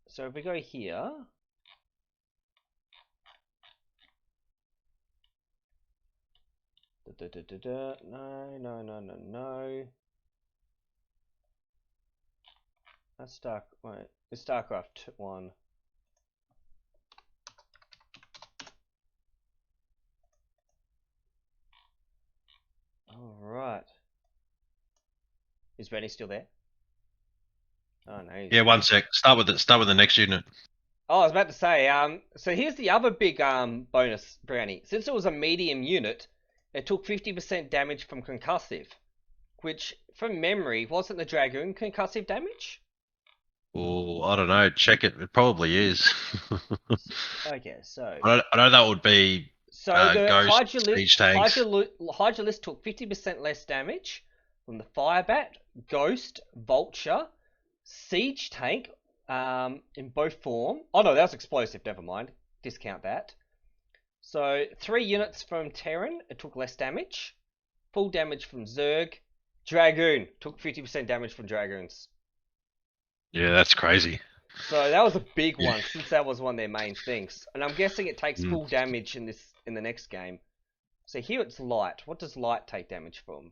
So if we go here. No. That's wait, it's Starcraft 1. Alright. Is Benny still there? Oh no. Yeah, 1 sec. Start with the next unit. Oh, I was about to say, so here's the other big bonus, Brownie. Since it was a medium unit, it took 50% damage from concussive, which, from memory, wasn't the Dragoon concussive damage? Oh, I don't know. Check it. It probably is. Okay, so I know that would be so the Ghost, Siege tanks. Hydralisk took 50% less damage from the Firebat, Ghost, Vulture, Siege Tank, in both form. Oh no, that was explosive. Never mind. Discount that. So 3 units from Terran, it took less damage. Full damage from Zerg. Dragoon took 50% damage from Dragoons. Yeah, that's crazy. So that was a big one, since that was one of their main things. And I'm guessing it takes full damage in the next game. So here it's light. What does light take damage from?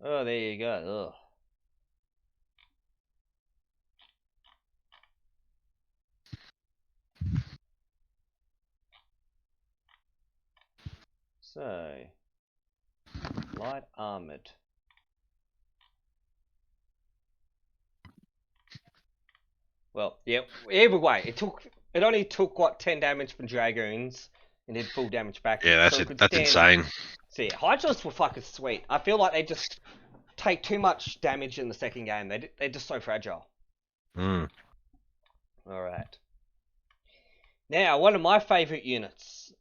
Oh, there you go. Ugh. So, light armored. Well, yeah. Either way, it only took what 10 damage from Dragoons and did full damage back. Yeah, that's so it. That's insane. So yeah, Hydralisks were fucking sweet. I feel like they just take too much damage in the second game. They're just so fragile. All right. Now, one of my favorite units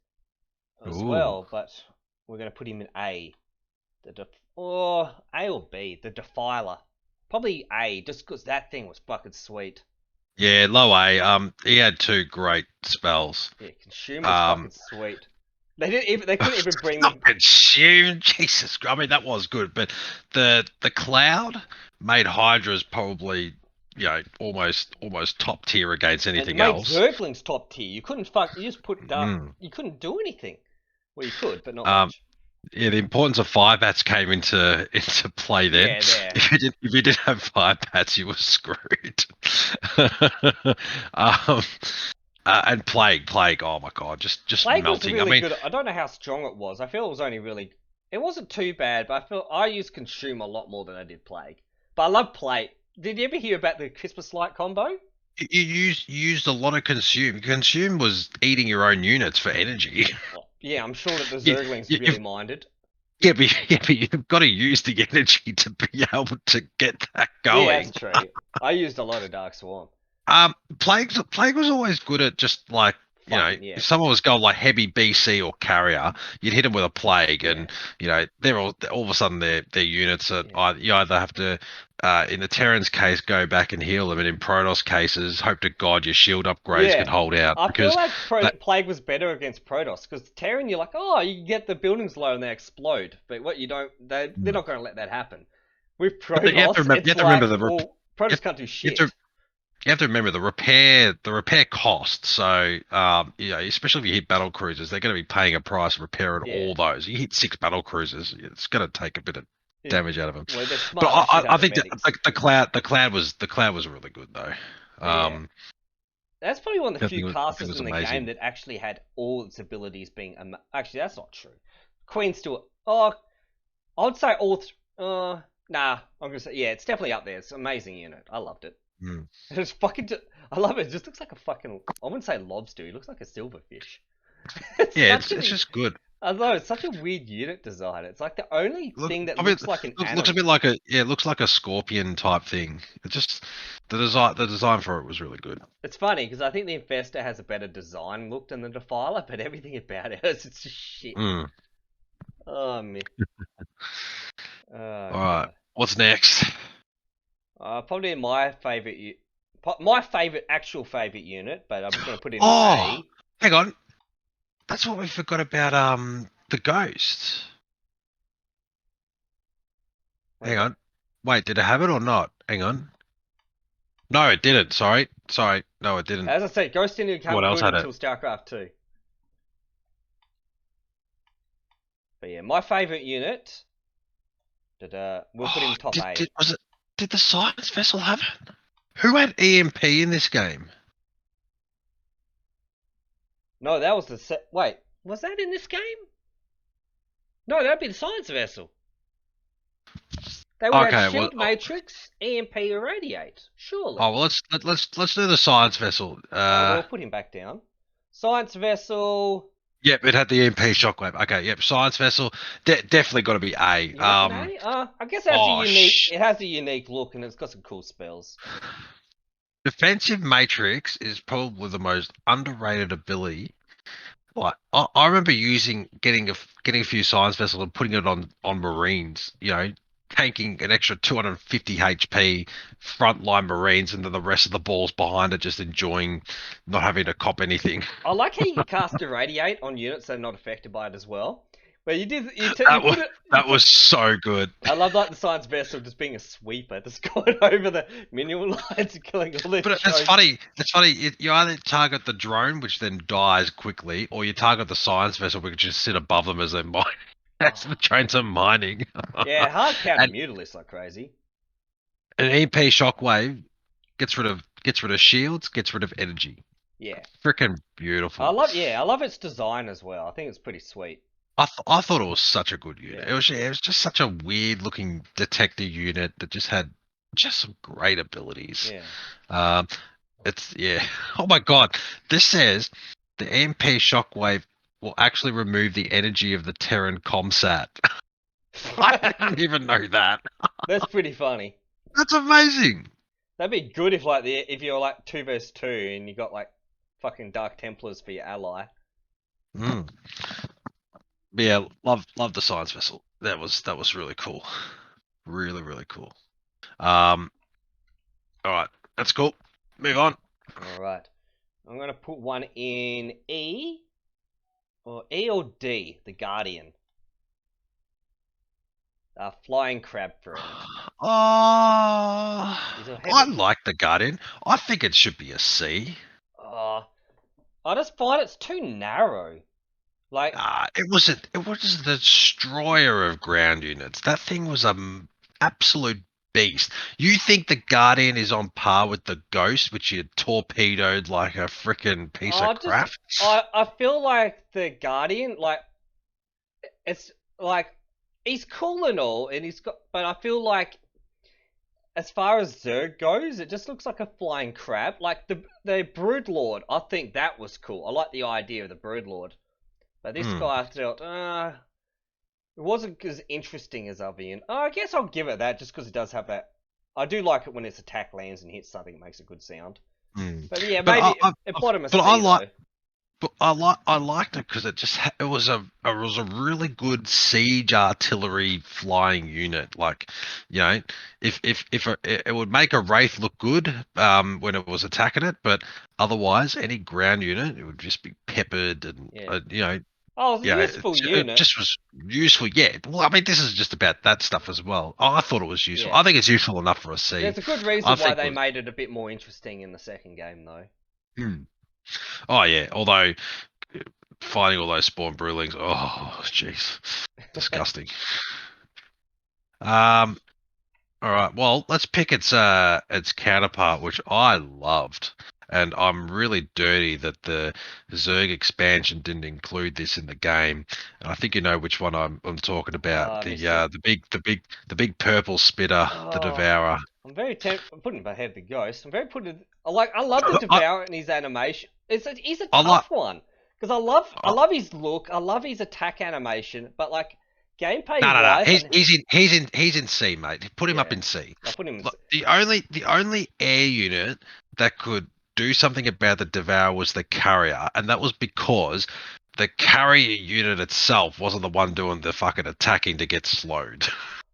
as well, but we're going to put him in A. Or A or B, the Defiler. Probably A, just because that thing was fucking sweet. Yeah, low A. He had 2 great spells. Yeah, Consume was fucking sweet. They couldn't even bring them. Consume, Jesus Christ. I mean, that was good, but the Cloud made Hydras probably, almost top tier against anything else. Made Zerglings top tier. You couldn't you just put you couldn't do anything. Well, you could, but not much. Yeah, the importance of Firebats came into play there. Yeah, there. If you didn't have Firebats, you were screwed. And Plague. Oh my god, just Plague melting. Was really good. I don't know how strong it was. I feel it was only really. It wasn't too bad, but I feel I used Consume a lot more than I did Plague. But I love Plague. Did you ever hear about the Christmas light combo? You used a lot of Consume. Consume was eating your own units for energy. Yeah, I'm sure that the Zerglings really minded. Yeah, but you've got to use the energy to be able to get that going. Yeah, that's true. I used a lot of Dark Swarm. Plague was always good at just like, if someone was going like heavy BC or carrier, you'd hit them with a Plague, and they're all of a sudden their units are you either have to, in the Terran's case, go back and heal them, and in Protoss cases, hope to God your shield upgrades can hold out. I feel like Plague was better against Protoss, because Terran, you're like, oh, you get the buildings low and they explode, but what you don't, they're not going to let that happen. With Protoss, you have to remember Protoss can't do shit. You have to remember the repair cost. So, especially if you hit battle cruisers, they're going to be paying a price to repair all those. You hit 6 battle cruisers, it's going to take a bit of damage out of them. Well, but I think the cloud was really good though. That's probably one of the I few think it casters was in the amazing. game that actually had all its abilities being. Actually, that's not true. Queen still. Oh, I'd say all. Nah, I'm gonna say yeah. It's definitely up there. It's an amazing unit. I loved it. Mm. It's fucking. I love it. It just looks like a fucking. I wouldn't say lobster. It looks like a silverfish. Yeah, it's just good. I don't know. It's such a weird unit design. It's like the only thing that looks like an animal. Looks a bit like it looks like a scorpion type thing. It just the design for it was really good. It's funny because I think the Infestor has a better design look than the Defiler, but everything about it is it's just shit. Mm. Oh man. All right, what's next? Probably my favorite. My actual favorite unit, but I'm just gonna put it in Oh, A. hang on. That's what we forgot about. The ghost. Hang on. Wait, did it have it or not? Hang on. No, it didn't. Sorry. No, it didn't. As I said, Ghost didn't come What else good had it? until Starcraft 2. But yeah, my favorite unit. We'll put in top 8. Did the science vessel have it? Who had EMP in this game? No, that was the set. Wait, was that in this game? No, that'd be the science vessel. They would have shield matrix, EMP, irradiate. Surely. Oh well, let's do the science vessel. We'll put him back down. Science vessel. Yep, it had the EMP shockwave. Okay, yep, science vessel. Definitely got to be A. I guess it has a unique. It has a unique look and it's got some cool spells. Defensive matrix is probably the most underrated ability. Like I remember getting a few science vessels and putting it on Marines. You know, tanking an extra 250 HP frontline Marines, and then the rest of the balls behind it just enjoying not having to cop anything. I like how you can cast irradiate on units that are not affected by it as well. But That was so good. I love like the science vessel just being a sweeper, just going over the mineral lines and killing all this. But it's funny. You either target the drone, which then dies quickly, or you target the science vessel, which just sit above them as they're mining. As the trains are mining. Yeah, hard counter mutalisks like crazy. An EMP shockwave gets rid of shields, gets rid of energy. Yeah. Freaking beautiful. I love its design as well. I think it's pretty sweet. I thought it was such a good unit. Yeah. It was just such a weird looking detector unit that just had some great abilities. Yeah. Oh my god. This says the EMP shockwave will actually remove the energy of the Terran comsat. I didn't even know that. That's pretty funny. That's amazing. That'd be good if you're like 2 vs 2 and you got like fucking Dark Templars for your ally. Yeah, love the science vessel. That was really cool. Really, really cool. Alright, that's cool. Move on. Alright. I'm gonna put one in E. Or E or D, the Guardian. Flying crab friend. I like the Guardian. I think it should be a C. I just find it's too narrow. Like it was the destroyer of ground units. That thing was an absolute beast. You think the Guardian is on par with the Ghost, which you torpedoed like a freaking piece of crap? I feel like the Guardian, like, it's like he's cool and all, and but I feel like as far as Zerg goes, it just looks like a flying crab. Like the Brood Lord, I think that was cool. I like the idea of the Brood Lord. But this guy, I felt, it wasn't as interesting as Avian. I guess I'll give it that just because it does have that. I do like it when its attack lands and hits something, it makes a good sound. But yeah, maybe it bottom of C, But I liked it because it was a really good siege artillery flying unit. Like, you know, if it would make a wraith look good when it was attacking it, but otherwise any ground unit it would just be peppered and you know. Oh, it's a useful unit. It just was useful, yeah. Well, I mean, this is just about that stuff as well. I thought it was useful. Yeah. I think it's useful enough for a C. There's a good reason why they made it a bit more interesting in the second game, though. Oh yeah, although fighting all those spawn brewlings, oh jeez, disgusting. All right, well let's pick its counterpart, which I loved. and I'm really dirty that the Zerg expansion didn't include this in the game. And I think you know which one I'm talking about. The big purple spitter, the Oh, Devourer. I'm very tempted. I'm putting him ahead of the Ghost. I'm very putting. I love the I, Devourer and his animation. He's a I like. tough one because I love his look. I love his attack animation, but like gameplay No. wise, He's in C, mate. Put him up in C. I'll put him in. Look, the only air unit that could do something about the Devourer was the Carrier, and that was because the Carrier unit itself wasn't the one doing the fucking attacking to get slowed.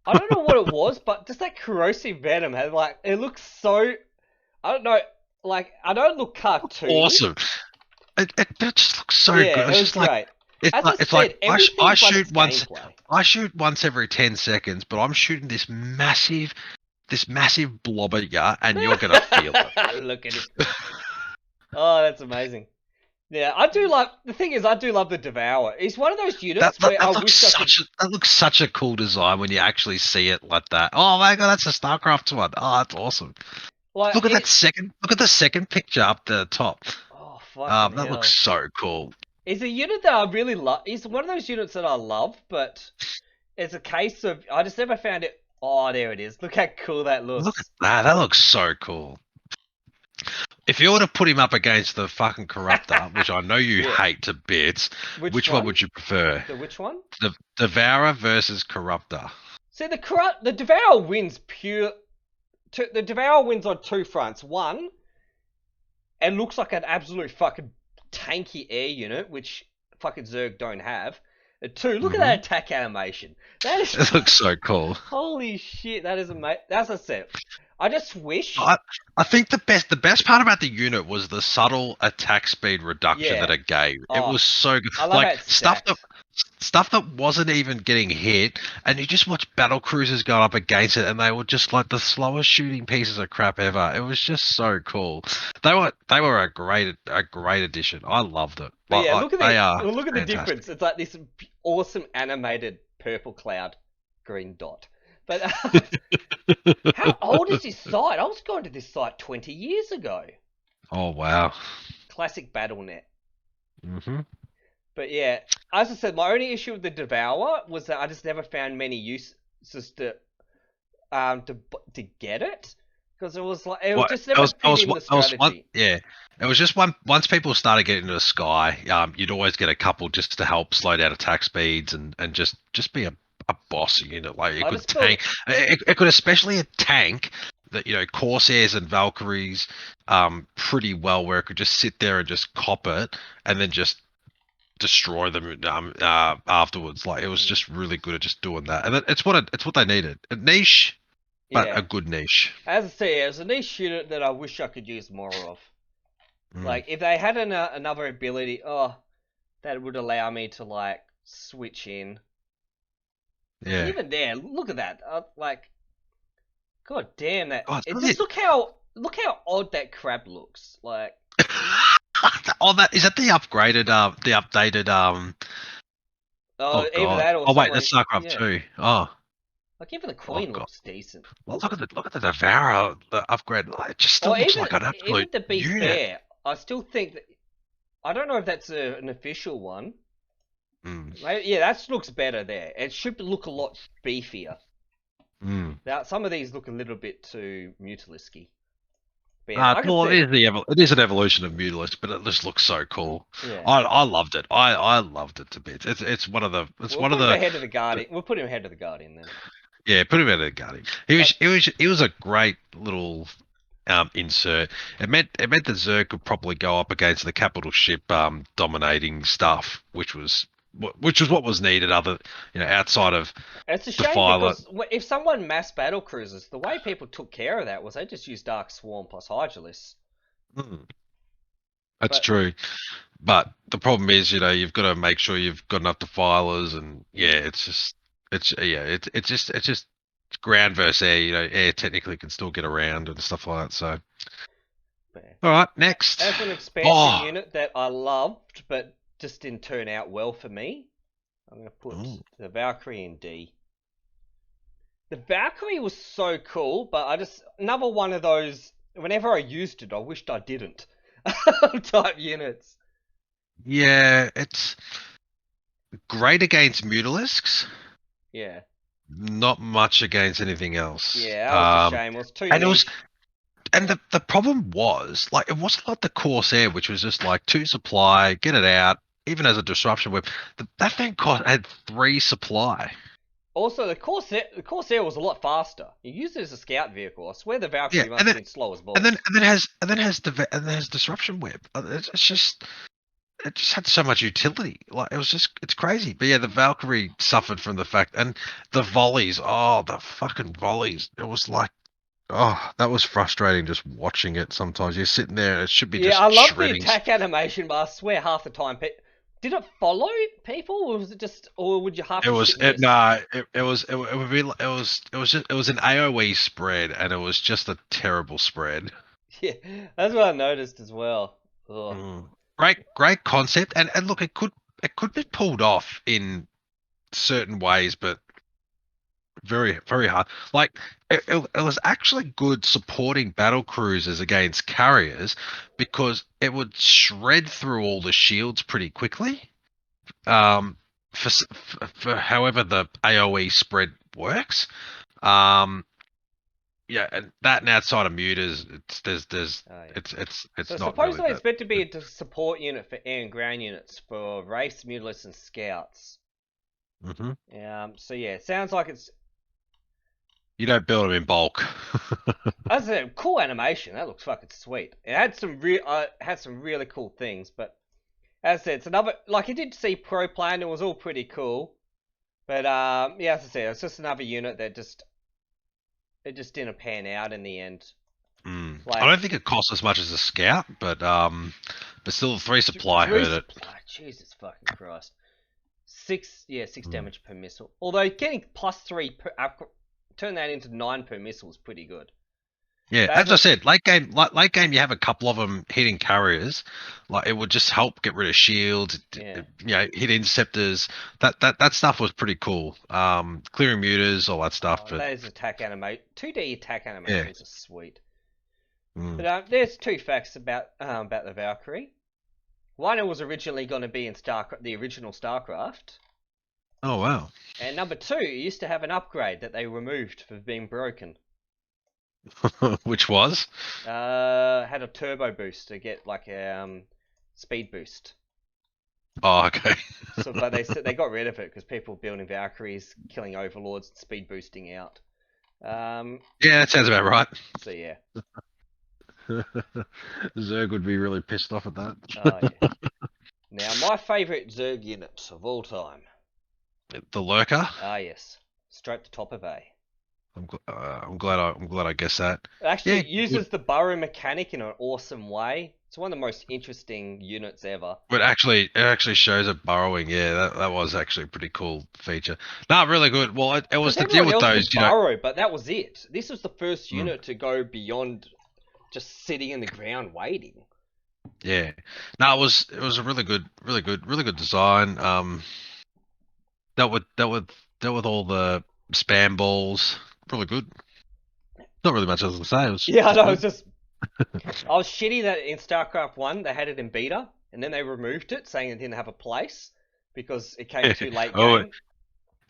I don't know what it was, but just that corrosive venom had like it looks so. I don't know. Like I don't look cartoony. Awesome. It just looks so Yeah, good. it was just great. It's like I shoot once. Gameplay. I shoot once every 10 seconds, but I'm shooting this massive blob at ya, and you're gonna feel it. Look at it. Oh, that's amazing. Yeah, I do love. The thing is, I do love the Devourer. It's one of those units where I wish that looks such a cool design when you actually see it like that. Oh my god, that's a Starcraft one. Oh, that's awesome. Like, Look at that second. Look at the second picture up the top. Oh, fucking that hell. looks so cool. It's a unit that I really love. It's one of those units that I love, but it's a case of I just never found it. Oh, there it is. Look how cool that looks. Look at that. That looks so cool. If you were to put him up against the fucking Corruptor, which I know you hate to bits, which one would you prefer? The which one? The Devourer versus Corruptor. See, the Devourer wins pure. The Devourer wins on two fronts. One, it looks like an absolute fucking tanky air unit, which fucking Zerg don't have. And two, look at that attack animation. That is. It looks so cool. Holy shit, that is amazing. As I said, I just wish. I think the best part about the unit was the subtle attack speed reduction that it gave. It was so good. I love like stuff that wasn't even getting hit, and you just watch battle cruisers go up against it, and they were just like the slowest shooting pieces of crap ever. It was just so cool. They were a great addition. I loved it. But yeah, look at fantastic. the difference. It's like this awesome animated purple cloud green dot. But how old is this site? I was going to this site 20 years ago. Oh wow! Classic BattleNet. Mm-hmm. But yeah, as I said, my only issue with the Devourer was that I just never found many uses to get it because it was like it was just never fit in the strategy. It was just once people started getting into the sky, you'd always get a couple just to help slow down attack speeds and just be a boss unit. Like it could tank. It could especially a tank that Corsairs and Valkyries pretty well, where it could just sit there and just cop it and then just destroy them afterwards. Like it was just really good at just doing that, and it's what they needed. A niche, but a good niche. As I say, it was a niche unit that I wish I could use more of. Like if they had another ability, that would allow me to like switch in. Yeah. Even there, look at that. God damn that! Just look how odd that crab looks. Like. Is that the upgraded, the updated, even that or wait, that's Starcraft 2. Oh. Like even the Queen looks decent. Well, look at the Devourer, the upgrade. It just still looks like an absolute even to be unit. fair, I still think that I don't know if that's an official one. Yeah, that looks better there. It should look a lot beefier. Now some of these look a little bit too Mutalisky. Yeah, it is an evolution of Mutalisk, but it just looks so cool. Yeah. I loved it. I loved it to bits. It's one of the. We'll put him ahead of the Guardian. We'll put him ahead of the Guardian then. Yeah, put him ahead of the Guardian. He was a great little insert. It meant that Zerg could probably go up against the capital ship dominating stuff, which was what was needed. Outside of it's a shame because if someone mass battle cruises, the way people took care of that was they just used Dark Swarm plus Hydralisk. That's true, but the problem is you've got to make sure you've got enough defilers, and it's just ground versus air. Air technically can still get around and stuff like that. So, all right, next. As an expansion unit that I loved, but just didn't turn out well for me, I'm going to put the Valkyrie in D. The Valkyrie was so cool, but another one of those, whenever I used it, I wished I didn't. type units. Yeah, it's great against Mutalisks. Yeah. Not much against anything else. Yeah, that was a shame. It was too and it was, niche. and the problem was, like, it wasn't like the Corsair, which was just like 2 supply, get it out, even as a disruption whip. That thing had 3 supply. Also, the Corsair was a lot faster. You used it as a scout vehicle. I swear the Valkyrie must have been slow as balls. And then has disruption whip. It's just. It just had so much utility. Like it's crazy. But yeah, the Valkyrie suffered from the fact, and the volleys. Oh, the fucking volleys! It was like, oh, that was frustrating just watching it. Sometimes you're sitting there, and it should be just I love shredding. the attack animation, but I swear half the time, did it follow people, or was it just, or would you have to? It was an AOE spread, and it was just a terrible spread. Yeah, that's what I noticed as well. Great concept, and look, it could be pulled off in certain ways, but very, very hard. Like it was actually good supporting battle cruisers against carriers because it would shred through all the shields pretty quickly. For however the AOE spread works. Yeah, and that and outside of muters, it's so not supposedly really it's meant to be a support unit for air and ground units for race, mutalists, and scouts. So yeah, it sounds like it's. You don't build them in bulk. As a cool animation, that looks fucking sweet. It had some really cool things, but as I said, it's another, like, you did see pro plan, it was all pretty cool, but yeah, as I said, it's just another unit that just didn't pan out in the end. Like, I don't think it costs as much as a scout, but still 3 supply hurt it. Jesus fucking Christ. 6 damage per missile. Although getting +3 per turn that into 9 per missile is pretty good. Yeah, as I said, late game, you have a couple of them hitting carriers. Like, it would just help get rid of shields. Hit interceptors. That stuff was pretty cool. Clearing muters, all that stuff. But that is attack animate. 2D attack animations are sweet. But there's 2 facts about the Valkyrie. One, it was originally going to be in the original Starcraft. Oh wow! And number 2, it used to have an upgrade that they removed for being broken. Which was? Had a turbo boost to get like a speed boost. Oh, okay. But they got rid of it because people building Valkyries, killing overlords, and speed boosting out. Yeah, that sounds about right. So yeah. Zerg would be really pissed off at that. Oh yeah. Now my favourite Zerg unit of all time. The Lurker. Ah yes, straight to top of A. I'm glad I guessed that. It actually uses the burrow mechanic in an awesome way. It's one of the most interesting units ever. But it actually shows it burrowing. Yeah, that was actually a pretty cool feature. No, really good. Well, it was to deal with those. Burrow, but that was it. This was the first unit to go beyond just sitting in the ground waiting. Yeah. No, it was a really good design. Dealt with all the spam balls. Really good. Not really much else to say. I was shitty that in StarCraft 1 they had it in beta, and then they removed it, saying it didn't have a place because it came too late game.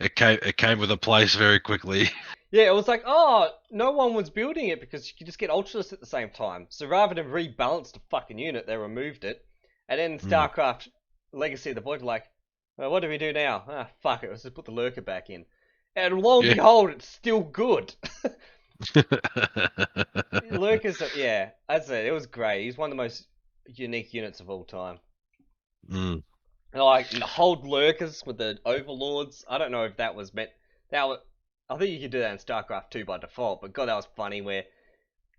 It came with a place very quickly. Yeah, it was like, oh, no one was building it because you could just get Ultralists at the same time. So rather than rebalance the fucking unit, they removed it. And then StarCraft Legacy of the Void, like, well, what do we do now? Ah, fuck it, let's just put the Lurker back in. And lo and behold, it's still good. Lurker's, as I said, it was great. He's one of the most unique units of all time. Like, hold Lurkers with the Overlords. I don't know if that was meant. I think you could do that in StarCraft 2 by default, but god, that was funny where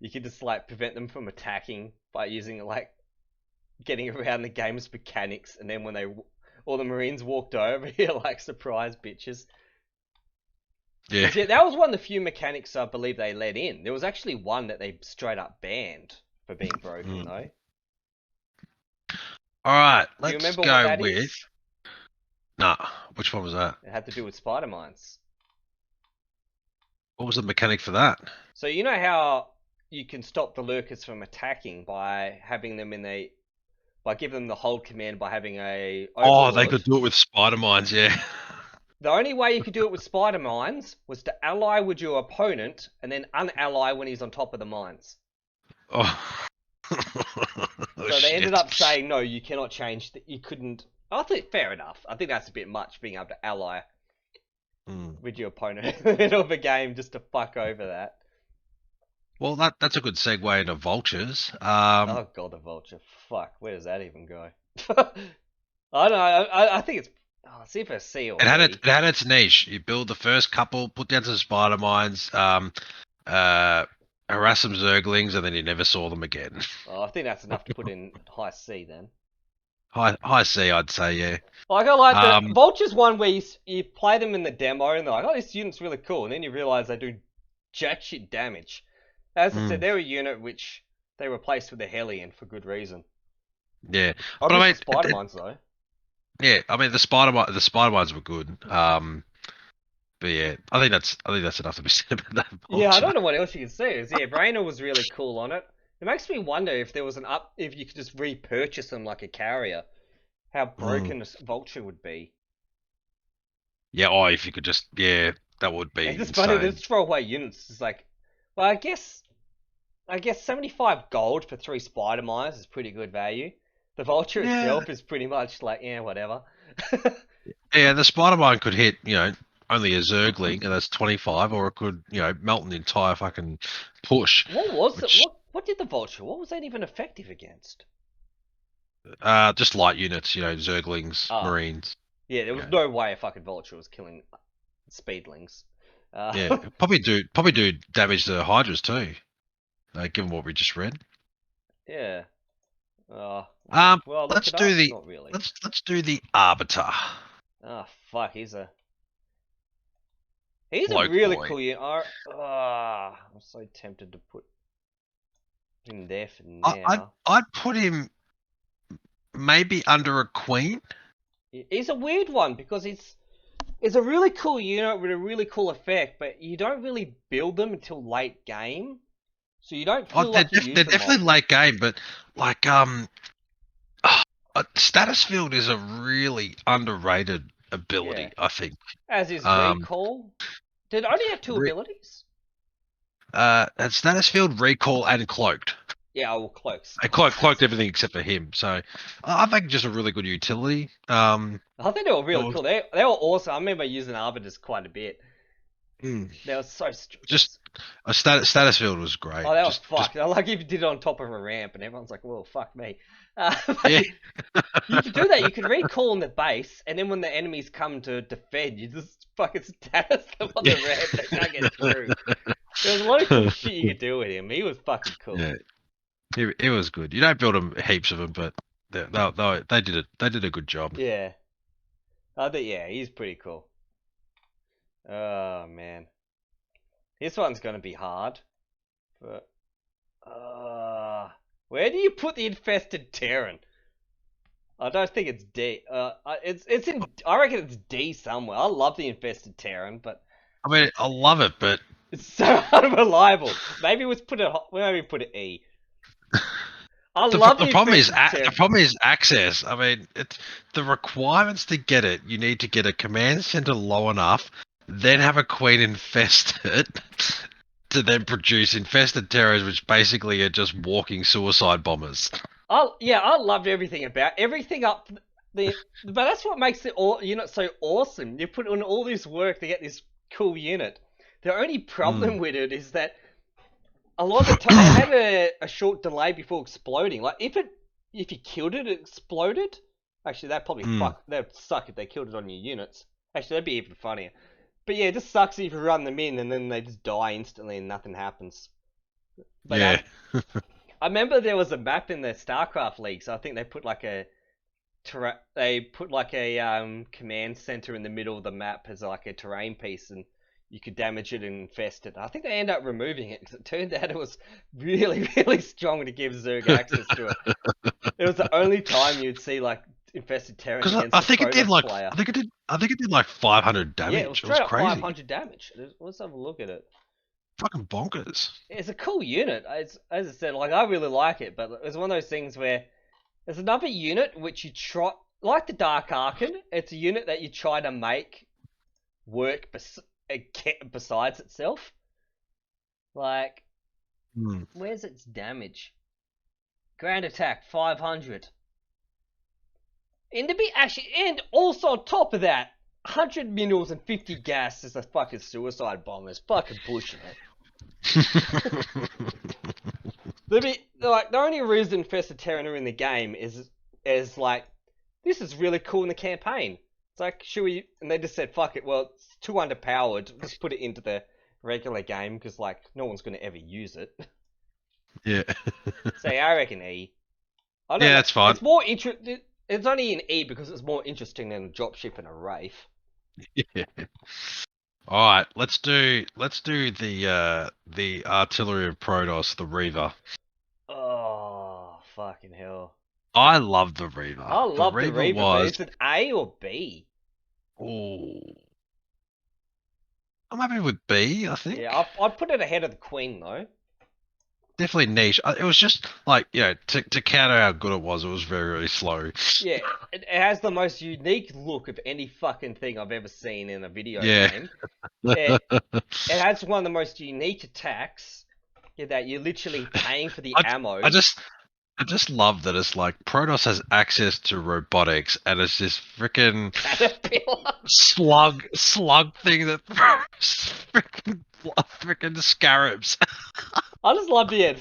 you could just, like, prevent them from attacking by using, like, getting around the game's mechanics, and then when all the Marines walked over, you're like, surprise bitches. Yeah, that was one of the few mechanics I believe they let in. There was actually one that they straight up banned for being broken, though. Alright, let's go with... Nah, which one was that? It had to do with spider mines. What was the mechanic for that? So you know how you can stop the lurkers from attacking by having them by giving them the hold command by having a Oh, they overlord. could do it with spider mines, yeah. The only way you could do it with spider mines was to ally with your opponent and then unally when he's on top of the mines. Oh. So they ended up saying, no, you cannot change that. You couldn't. I think fair enough. I think that's a bit much being able to ally with your opponent in the middle of a game just to fuck over that. Well, that's a good segue into vultures. Oh god, the vulture. Fuck, where does that even go? I don't know. I think it's. Oh, see if it's C or it had its niche. You build the first couple, put down some spider mines, harass some zerglings, and then you never saw them again. Oh, I think that's enough to put in high C then. High C, I'd say, yeah. Like I like the vulture's one where you play them in the demo and they're like, oh, this unit's really cool, and then you realise they do jack shit damage. As I said, they're a unit which they replaced with a Hellion for good reason. Yeah, but I mean, spider mines though. Yeah, I mean the spider mines were good. But yeah, I think that's enough to be said about that. Vulture. Yeah, I don't know what else you can say. Yeah, Brainer was really cool on it. It makes me wonder if there was if you could just repurchase them like a carrier, how broken a vulture would be. Yeah, if you could just, that would be. It's just funny, just throw away units. It's like, well, I guess 75 gold for 3 spider mines is pretty good value. The vulture itself is pretty much like, whatever. Yeah, the spider mine could hit, only a zergling, and that's 25, or it could, melt an entire fucking push. What was it? What did the vulture? What was that even effective against? Just light units, zerglings, marines. Yeah, there was no way a fucking vulture was killing speedlings. Yeah, probably do damage to hydras too, given what we just read. Yeah. Well, let's do the arbiter. Oh fuck, he's a really cool unit. I'm so tempted to put him there for now. I'd put him maybe under a queen. He's a weird one because it's a really cool unit with a really cool effect, but you don't really build them until late game, so you don't feel like you use they're them definitely late game, but like status field is a really underrated ability, I think. As is recall. Did it only have 2 abilities? And status field, recall, and cloaked. Yeah, well, cloaks. I cloaked everything except for him, so I think just a really good utility. I think they were really cool. They were awesome. I remember using arbiters quite a bit. They were so just a status field was great. Oh, that was fucked. Like if you did it on top of a ramp, and everyone's like, "Well, fuck me." Yeah. You could do that. You could recall on the base, and then when the enemies come to defend, you just fucking status them on the ramp. They can't get through. There was a lot of cool shit you could do with him. He was fucking cool. Yeah. It was good. You don't build them heaps of them, but they did it. They did a good job. Yeah. I think he's pretty cool. Oh man, this one's gonna be hard. But where do you put the infested Terran? I don't think it's D. It's in. I reckon it's D somewhere. I love the infested Terran, but I mean, I love it, but it's so unreliable. Maybe let's put it E. The problem is access. I mean, it's the requirements to get it. You need to get a command center low enough, then have a queen infest it, to then produce infested terrors, which basically are just walking suicide bombers. I loved everything up the. But that's what makes it unit so awesome. You put in all this work to get this cool unit. The only problem with it is that a lot of the time it had a short delay before exploding. Like if you killed it, it exploded. Actually, that'd suck if they killed it on your units. Actually, that'd be even funnier. But yeah, it just sucks if you run them in and then they just die instantly and nothing happens. But, yeah. I remember there was a map in the Starcraft League, so I think they put like a command center in the middle of the map as like a terrain piece, and you could damage it and infest it. I think they ended up removing it because it turned out it was really, really strong to give Zerg access to it. It was the only time you'd see like infested Terran against I think a it did like player. I think it did like 500 damage. Yeah, it was crazy. 500 damage. Let's have a look at it. fucking bonkers. It's a cool unit. As I said, like I really like it, but it's one of those things where there's another unit which you try, like the Dark Archon. It's a unit that you try to make work besides itself. Like, where's its damage? Grand attack 500. And also on top of that, 100 minerals and 50 gas is a fucking suicide bomb. It's fucking pushing it. The only reason Terran are in the game is like, this is really cool in the campaign. It's like, should we? And they just said, fuck it. Well, it's too underpowered. Let's put it into the regular game because like no one's gonna ever use it. Yeah. So I reckon E. I don't Yeah, know. that's fine. It's more interesting. It's only an E because it's more interesting than a dropship and a Wraith. Yeah. All right, let's do the artillery of Protoss, the Reaver. Oh fucking hell! I love the Reaver. I love the Reaver, but is it A or B? Oh, I'm happy with B. I think. Yeah, I'd put it ahead of the Queen though. Definitely niche. It was just like, to counter how good it was very, really slow. Yeah, it has the most unique look of any fucking thing I've ever seen in a video game. It has one of the most unique attacks that you're literally paying for the ammo. I just love that it's like Protoss has access to robotics and it's this freaking slug thing that throws freaking scarabs. I just love the end.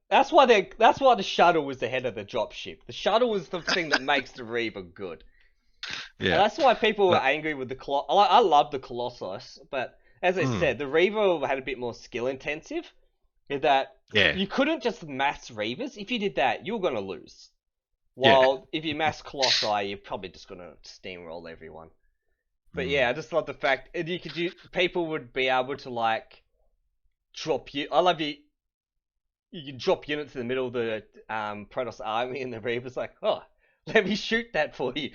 That's why the shuttle was the head of the dropship. The shuttle is the thing that makes the Reaver good. Yeah. And that's why people were angry with the Colossus. I love the Colossus, but as I said, the Reaver had a bit more skill intensive. In that you couldn't just mass Reavers. If you did that, you were gonna lose. While if you mass Colossi, you're probably just gonna steamroll everyone. But yeah, I just love the fact people would be able to like drop you. I love you. You can drop units in the middle of the Protoss army, and the Reaver's like, oh, let me shoot that for you.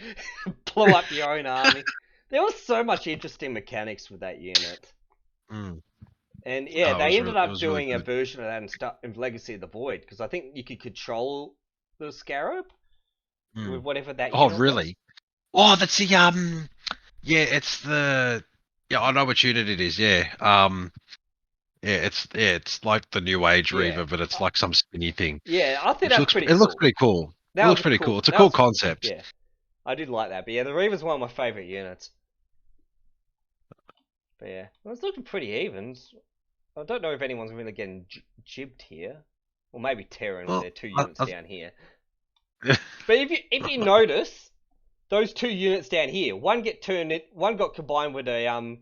Blow up your own army. There was so much interesting mechanics with that unit. And yeah, they ended up doing a version of that in Legacy of the Void, because I think you could control the Scarab with whatever that unit really? was. Oh, that's the it's the I know what unit it is. It's like the New Age Reaver, but it's like some spinny thing. Yeah, I think that's pretty cool. It looks pretty cool. It looks pretty cool. It's a cool concept. Yeah, I did like that. But yeah, the Reaver's one of my favourite units. But yeah, well, it's looking pretty even. I don't know if anyone's really getting jibbed here. Or maybe Terran with their 2 units down here. But if you notice, those 2 units down here, one got combined with a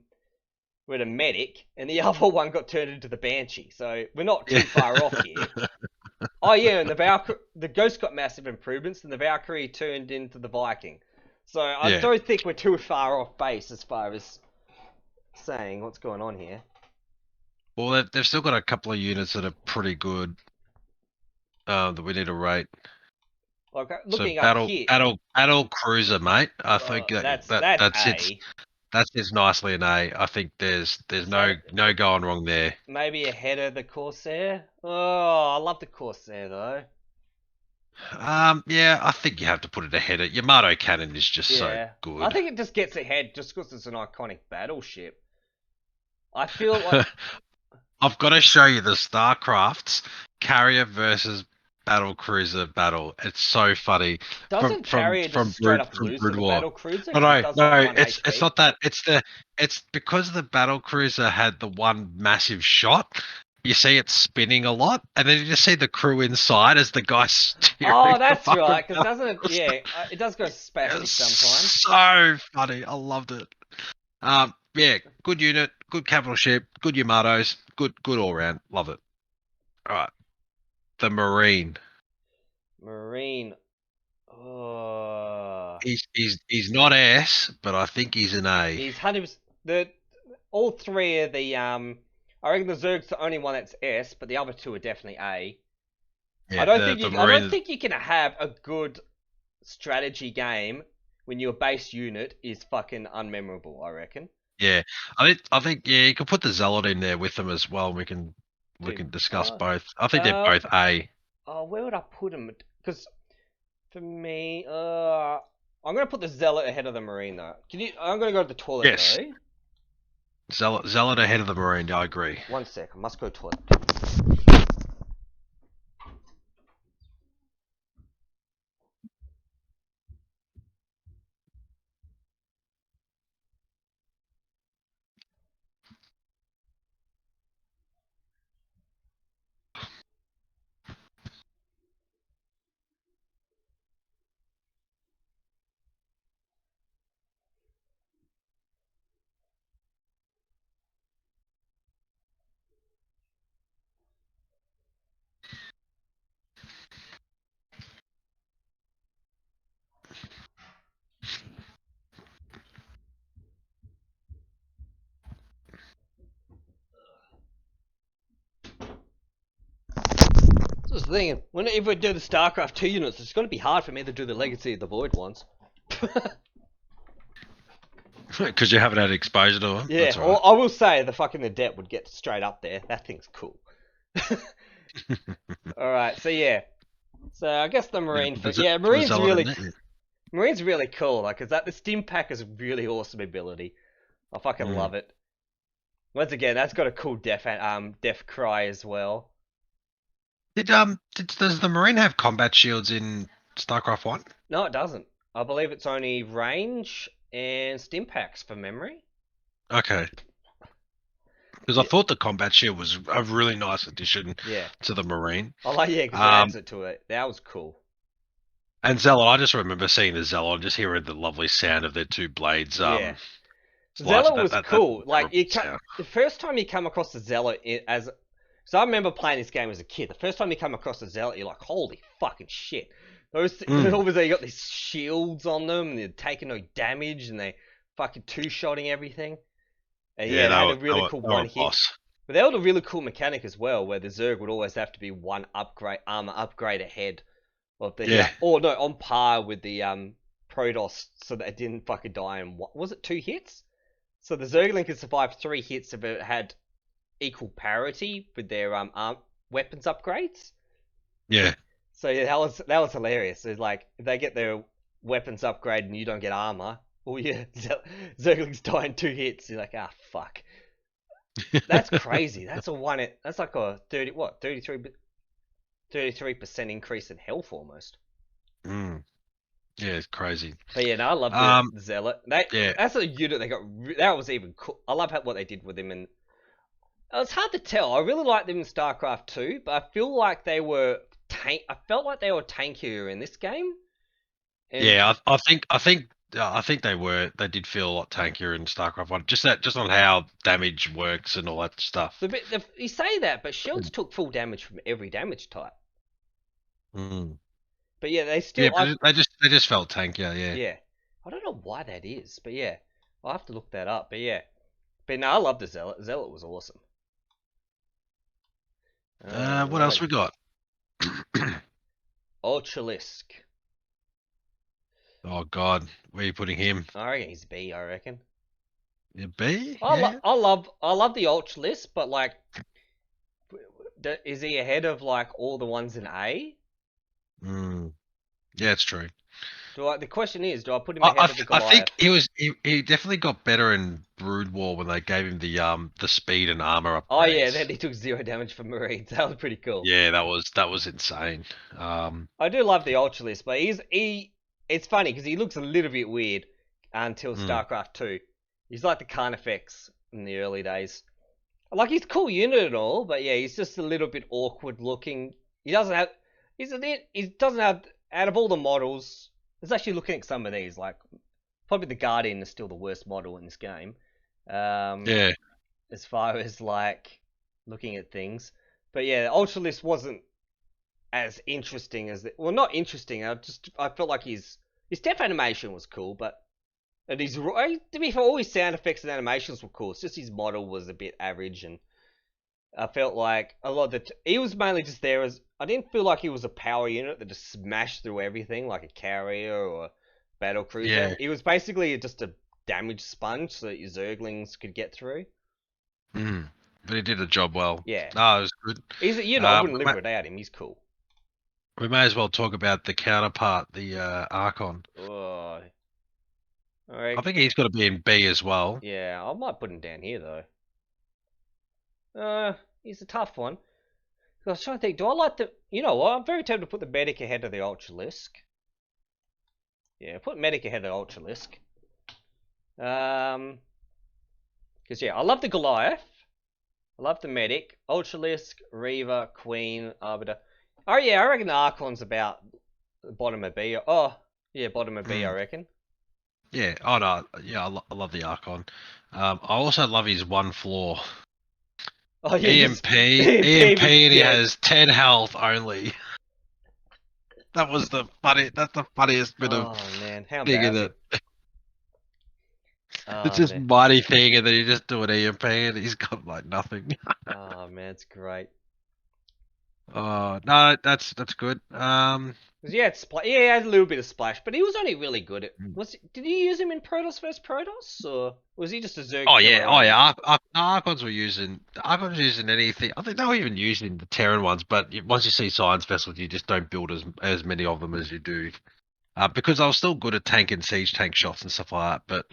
medic, and the other one got turned into the Banshee. So we're not too far off here. Oh yeah, and the Ghost got massive improvements, and the Valkyrie turned into the Viking. So I don't think we're too far off base as far as saying what's going on here. Well, they've still got a couple of units that are pretty good that we need to rate. Like looking up here, battle cruiser, mate. I think that's it. That is nicely an A. I think there's no going wrong there. Maybe ahead of the Corsair. Oh, I love the Corsair though. Yeah, I think you have to put it ahead of Yamato Cannon is just so good. I think it just gets ahead just because it's an iconic battleship. I feel like I've got to show you the Starcraft's carrier versus battle cruiser battle. It's so funny. Doesn't carrier just straight up lose to the battle cruiser? No, it's not that. It's because the battle cruiser had the one massive shot. You see it spinning a lot, and then you just see the crew inside as the guy steering. Oh, that's right. Because doesn't it? Yeah, it does go spastic sometimes. So funny. I loved it. Yeah, good unit, good capital ship, good Yamatos, good all round. Love it. All right, the Marine. Oh. He's not S, but I think he's an A. He's 100%. All 3 of the I reckon the Zerg's the only one that's S, but the other 2 are definitely A. Yeah, I don't think you can have a good strategy game when your base unit is fucking unmemorable, I reckon. Yeah, I think yeah, you can put the Zealot in there with them as well. And we can discuss both. I think they're both A. Oh, where would I put them? Because for me, I'm gonna put the Zealot ahead of the Marine though. I'm gonna go to the toilet Yes. though. Zealot ahead of the Marine. I agree. 1 sec, I must go to toilet. So I was thinking, if we do the Starcraft 2 units, it's gonna be hard for me to do the Legacy of the Void ones. Because you haven't had exposure to them. Yeah, Right. I will say the fucking Adept would get straight up there. That thing's cool. Alright, so yeah. So I guess the Marine... Marine's really cool, like, cause the Stim Pack is a really awesome ability. I fucking love it. Once again, that's got a cool death cry as well. Does the Marine have combat shields in StarCraft 1? No, it doesn't. I believe it's only range and Stim Packs from memory. Okay. Because I thought the combat shield was a really nice addition to the Marine. I like, because it adds it to it. That was cool. And Zealot, I just remember seeing the Zealot and just hearing the lovely sound of their two blades. Yeah. Zealot was cool. Like, the first time you come across the Zealot so I remember playing this game as a kid. The first time you come across the Zealot, you're like, holy fucking shit. Obviously, you got these shields on them, and they're taking no damage, and they fucking two-shotting everything. And they had a really cool one hit. Boss. But they had a really cool mechanic as well, where the Zerg would always have to be one armor upgrade ahead of the on par with the Protoss, so that it didn't fucking die in was it 2 hits? So the Zergling could survive 3 hits if it had equal parity with their weapons upgrades. Yeah. So yeah, that was hilarious. It's like if they get their weapons upgrade and you don't get armor, or your Zerglings die in 2 hits, you're like, fuck. That's crazy. That's like a 33% increase in health almost. Yeah, it's crazy. But yeah, no, I love the Zealot. That's a unit they got. That was even cool. I love what they did with him, and it's hard to tell. I really liked them in StarCraft 2, but I feel like they were I felt like they were tankier in this game. And yeah, I think they were. They did feel a lot tankier in StarCraft 1. Just on how damage works and all that stuff. You say that, but shields took full damage from every damage type. But yeah, they still. Yeah, but they just felt tankier. Yeah. Yeah, I don't know why that is, but yeah, I'll have to look that up. But yeah, no, I love the Zealot. Zealot was awesome. What else we got? Ultralisk. Oh God, where are you putting him? I reckon he's B. I reckon. Yeah, B. I love the Ultralisk, but like, is he ahead of like all the ones in A? Yeah, it's true. The question is, do I put him ahead of the Goliath? I think he definitely got better in Brood War when they gave him the speed and armor upgrades. Oh yeah, then he took 0 damage from Marines. That was pretty cool. Yeah, that was insane. I do love the Ultralisk, but it's funny because he looks a little bit weird until StarCraft 2. He's like the Carnifex in the early days. Like, he's a cool unit and all, but yeah, he's just a little bit awkward looking. He doesn't have out of all the models. I was actually looking at some of these, like, probably the Guardian is still the worst model in this game. Yeah. As far as, like, looking at things. But yeah, Ultralisk wasn't as interesting as... Well, not interesting, I felt like his death animation was cool, but... And to be fair, all his sound effects and animations were cool. It's just his model was a bit average, and I felt like a lot of he was mainly just there as... I didn't feel like he was a power unit that just smashed through everything like a carrier or a battle cruiser. Yeah. He was basically just a damage sponge so that your Zerglings could get through. Mm. But he did the job well. Yeah. No, it was good. He's I wouldn't live without him. He's cool. We may as well talk about the counterpart, the Archon. Oh. I think he's got to be in B as well. Yeah, I might put him down here though. He's a tough one. I was trying to think, do I like the... You know what, I'm very tempted to put the Medic ahead of the Ultralisk. Yeah, put Medic ahead of the Ultralisk. Because yeah, I love the Goliath. I love the Medic. Ultralisk, Reaver, Queen, Arbiter. Oh yeah, I reckon the Archon's about the bottom of B. Oh, yeah, bottom of B, I reckon. Yeah, oh no, yeah, I love the Archon. I also love his one flaw. Oh, yeah, EMP, and he has 10 health only. That's the funniest bit of man, how thing in embarrassing. it. Oh, it's just man. mighty thing, and then you just do an EMP, and he's got like nothing. Oh man, it's great. No, that's good. Yeah, he had a little bit of splash, but he was only really good at. Did you use him in Protoss vs Protoss, or was he just a Zerg? Archons were using anything. I think they were even using the Terran ones, but once you see Science Vessels, you just don't build as many of them as you do. Because I was still good at tank and siege tank shots and stuff like that, but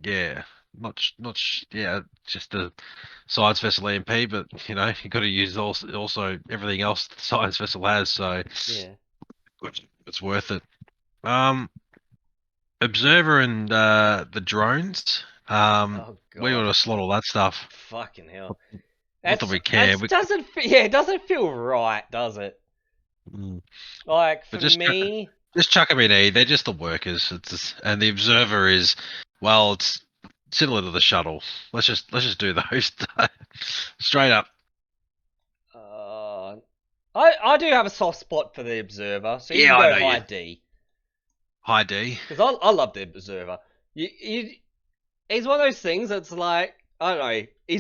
yeah, just a Science Vessel EMP, but you know you got to use also everything else the Science Vessel has, so yeah, it's worth it. Observer and the drones. We ought to slot all that stuff. Fucking hell. Not that we care. It doesn't feel right, does it? Like for me, just chuck them in E. They're just the workers. And the observer is, well, it's similar to the shuttle. Let's just do those straight up. I do have a soft spot for the observer, so you can go high D. High D. Because I love the observer. He's one of those things that's like, I don't know. He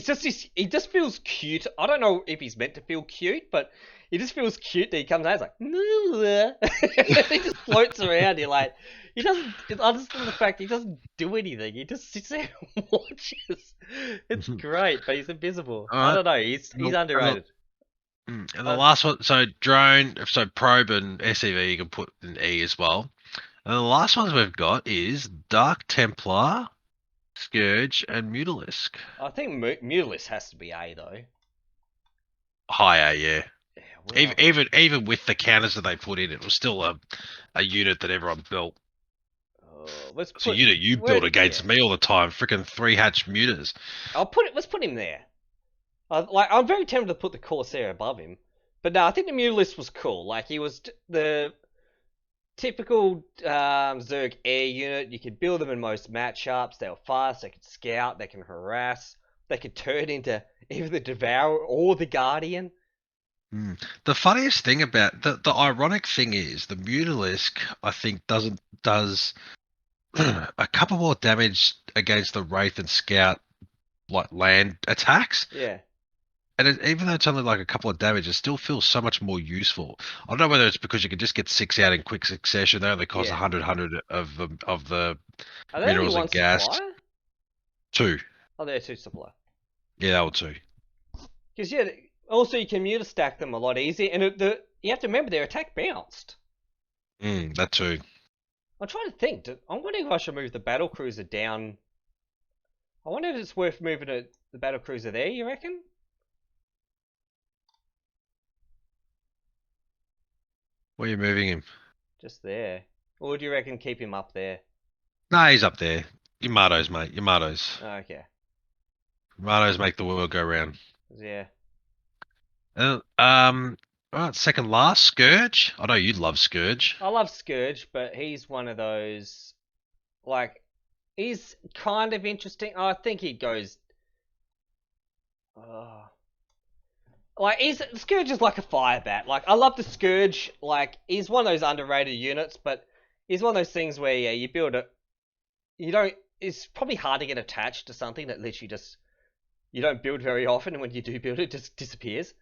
just feels cute. I don't know if he's meant to feel cute, but he just feels cute that he comes out. He's like, he just floats around. You're like, he doesn't. I just love the fact he doesn't do anything. He just sits there and watches. It's great, but he's invisible. I don't know. He's underrated. And the last one, so drone, so probe and SCV you can put in E as well. And the last ones we've got is Dark Templar, Scourge, and Mutalisk. I think Mutalisk has to be A though. High A, yeah. Even with the counters that they put in, it was still a unit that everyone built. You build against me all the time, freaking 3-hatch mutas. Let's put him there. I'm very tempted to put the Corsair above him, but no, I think the Mutalisk was cool. Like he was the typical Zerg air unit. You could build them in most matchups. They were fast. They could scout. They can harass. They could turn into either the Devourer or the Guardian. The funniest thing about the ironic thing is the Mutalisk, I think, does a couple more damage against the Wraith and Scout like land attacks. Yeah. And even though it's only like a couple of damage, it still feels so much more useful. I don't know whether it's because you can just get 6 out in quick succession. They only cost 100 of the minerals and gas. Supplier? 2. Oh, they're 2 supply. Yeah, they were 2. Because also you can stack them a lot easier, and you have to remember their attack bounced. That too. I'm trying to think. I'm wondering if I should move the battlecruiser down. I wonder if it's worth moving the battlecruiser there. You reckon? Where are you moving him? Just there. Or do you reckon keep him up there? Nah, he's up there. Yamato's, mate. Yamato's. Oh, okay. Yamato's make the world go round. Yeah. Alright, second last, Scourge. I know you'd love Scourge. I love Scourge, but he's one of those, like, he's kind of interesting. I think he goes, like, Scourge is like a fire bat. Like, I love the Scourge. Like, he's one of those underrated units, but he's one of those things where, yeah, you build it, it's probably hard to get attached to something that literally just, you don't build very often, and when you do build it, just disappears.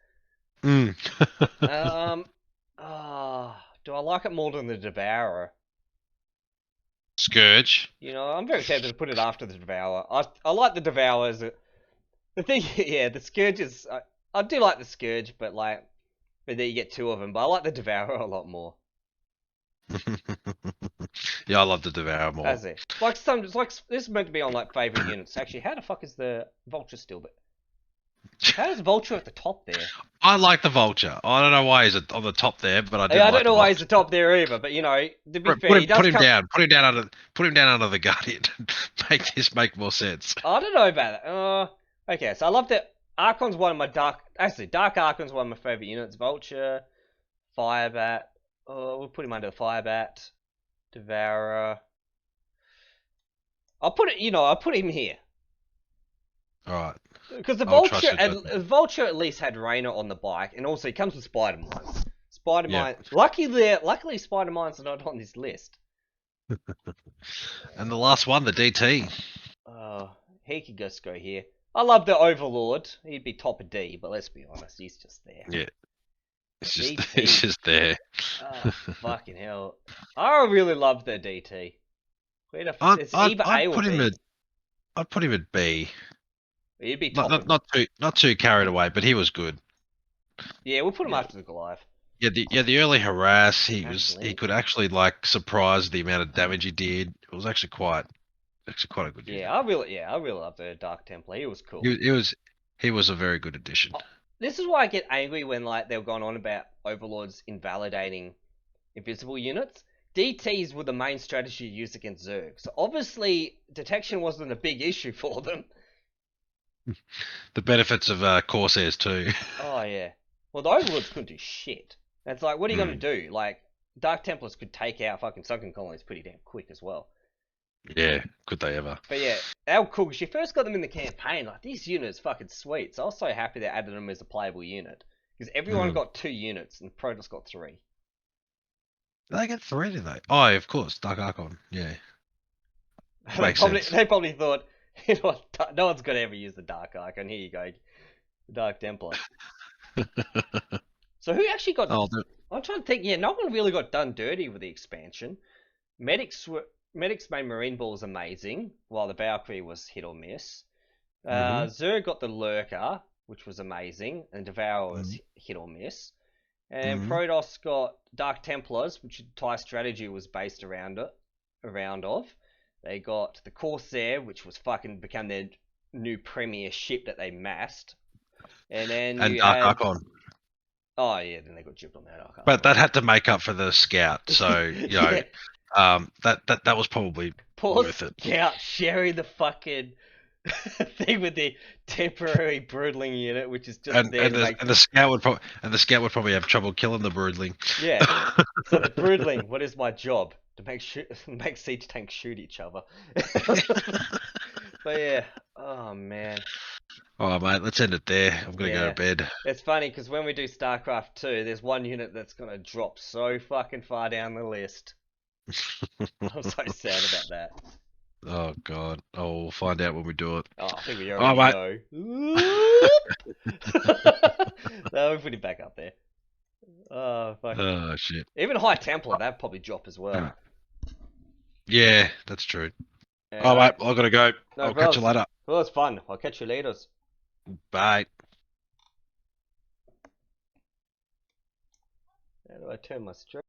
Do I like it more than the Devourer? Scourge. You know, I'm very tempted to put it after the Devourer. I like the Devourer as a... The thing, yeah, the Scourge is... I do like the Scourge, but like... But then you get 2 of them, but I like the Devourer a lot more. Yeah, I love the Devour more. As it. Like this is meant to be on like favourite units. Actually, how the fuck is the Vulture still there? How is Vulture at the top there? I like the Vulture. I don't know why he's on the top there, but I do. Yeah, I like don't know the why he's Vulture. the top there either, but you know, to be fair, he does put him come... down. Put him down under the Guardian. Make this make more sense. I don't know about that. Okay, so I love that Archon's one of my Dark Archon's one of my favourite units. Vulture, Firebat. We'll put him under the Firebat. Devourer. I'll put him here. Alright. Because the I'll trust Vulture at least had Raynor on the bike, and also he comes with Spider Mines. Spider Mine. Yeah. Luckily Spider Mines are not on this list. And the last one, the DT. He could just go here. I love the Overlord. He'd be top of D, but let's be honest, he's just there. Yeah. It's just DT. it's just there. Fucking hell. I really love the DT. It's either A or B. I'd put him at B. He'd be top. Not too carried away, but he was good. Yeah, we'll put him after the Goliath. Yeah, the early harass, he could actually like surprise the amount of damage he did. It was actually quite a good unit. Yeah, I really love the Dark Templar. He was cool. He was a very good addition. This is why I get angry when like they were going on about Overlords invalidating invisible units. DTs were the main strategy used against Zerg, so obviously detection wasn't a big issue for them. The benefits of Corsairs too. Oh yeah. Well, the Overlords couldn't do shit. And it's like, what are you gonna do? Like, Dark Templars could take out fucking Sunken Colonies pretty damn quick as well. Yeah, could they ever? But yeah, they were cool because you first got them in the campaign. Like, these units fucking sweet. So I was so happy they added them as a playable unit because everyone got 2 units and Protoss got 3. Did they get 3? Did they? Oh, of course, Dark Archon. Yeah. They probably thought, you know what, no one's gonna ever use the Dark Archon. Here you go, the Dark Templar. So who actually got? I'm trying to think. Yeah, no one really got done dirty with the expansion. Medics made Marine Balls amazing, while the Valkyrie was hit or miss. Zerg got the Lurker, which was amazing, and Devourer was hit or miss. And Protoss got Dark Templars, which the entire strategy was based around of. They got the Corsair, which was become their new premier ship that they massed. And then Dark Archon. Oh yeah, then they got gypped on that Archon. But that had to make up for the Scout, so you know, that was probably worth it. Scout sharing the fucking thing with the temporary broodling unit, which is just and the Scout would probably have trouble killing the broodling. Yeah. So the broodling, what is my job? To make siege tanks shoot each other. But yeah, oh man. Oh mate, let's end it there. I'm gonna go to bed. It's funny because when we do StarCraft 2, there's one unit that's gonna drop so fucking far down the list. I'm so sad about that. Oh god. Oh, we'll find out when we do it. Oh, I think we already know. No, we'll put it back up there. Oh fuck. Oh shit. Even High Templar, that'd probably drop as well. Yeah, that's true. Yeah, all right, I've got to go. I'll catch you later. Well, it's fun. I'll catch you later. Bye. How do I turn my stream?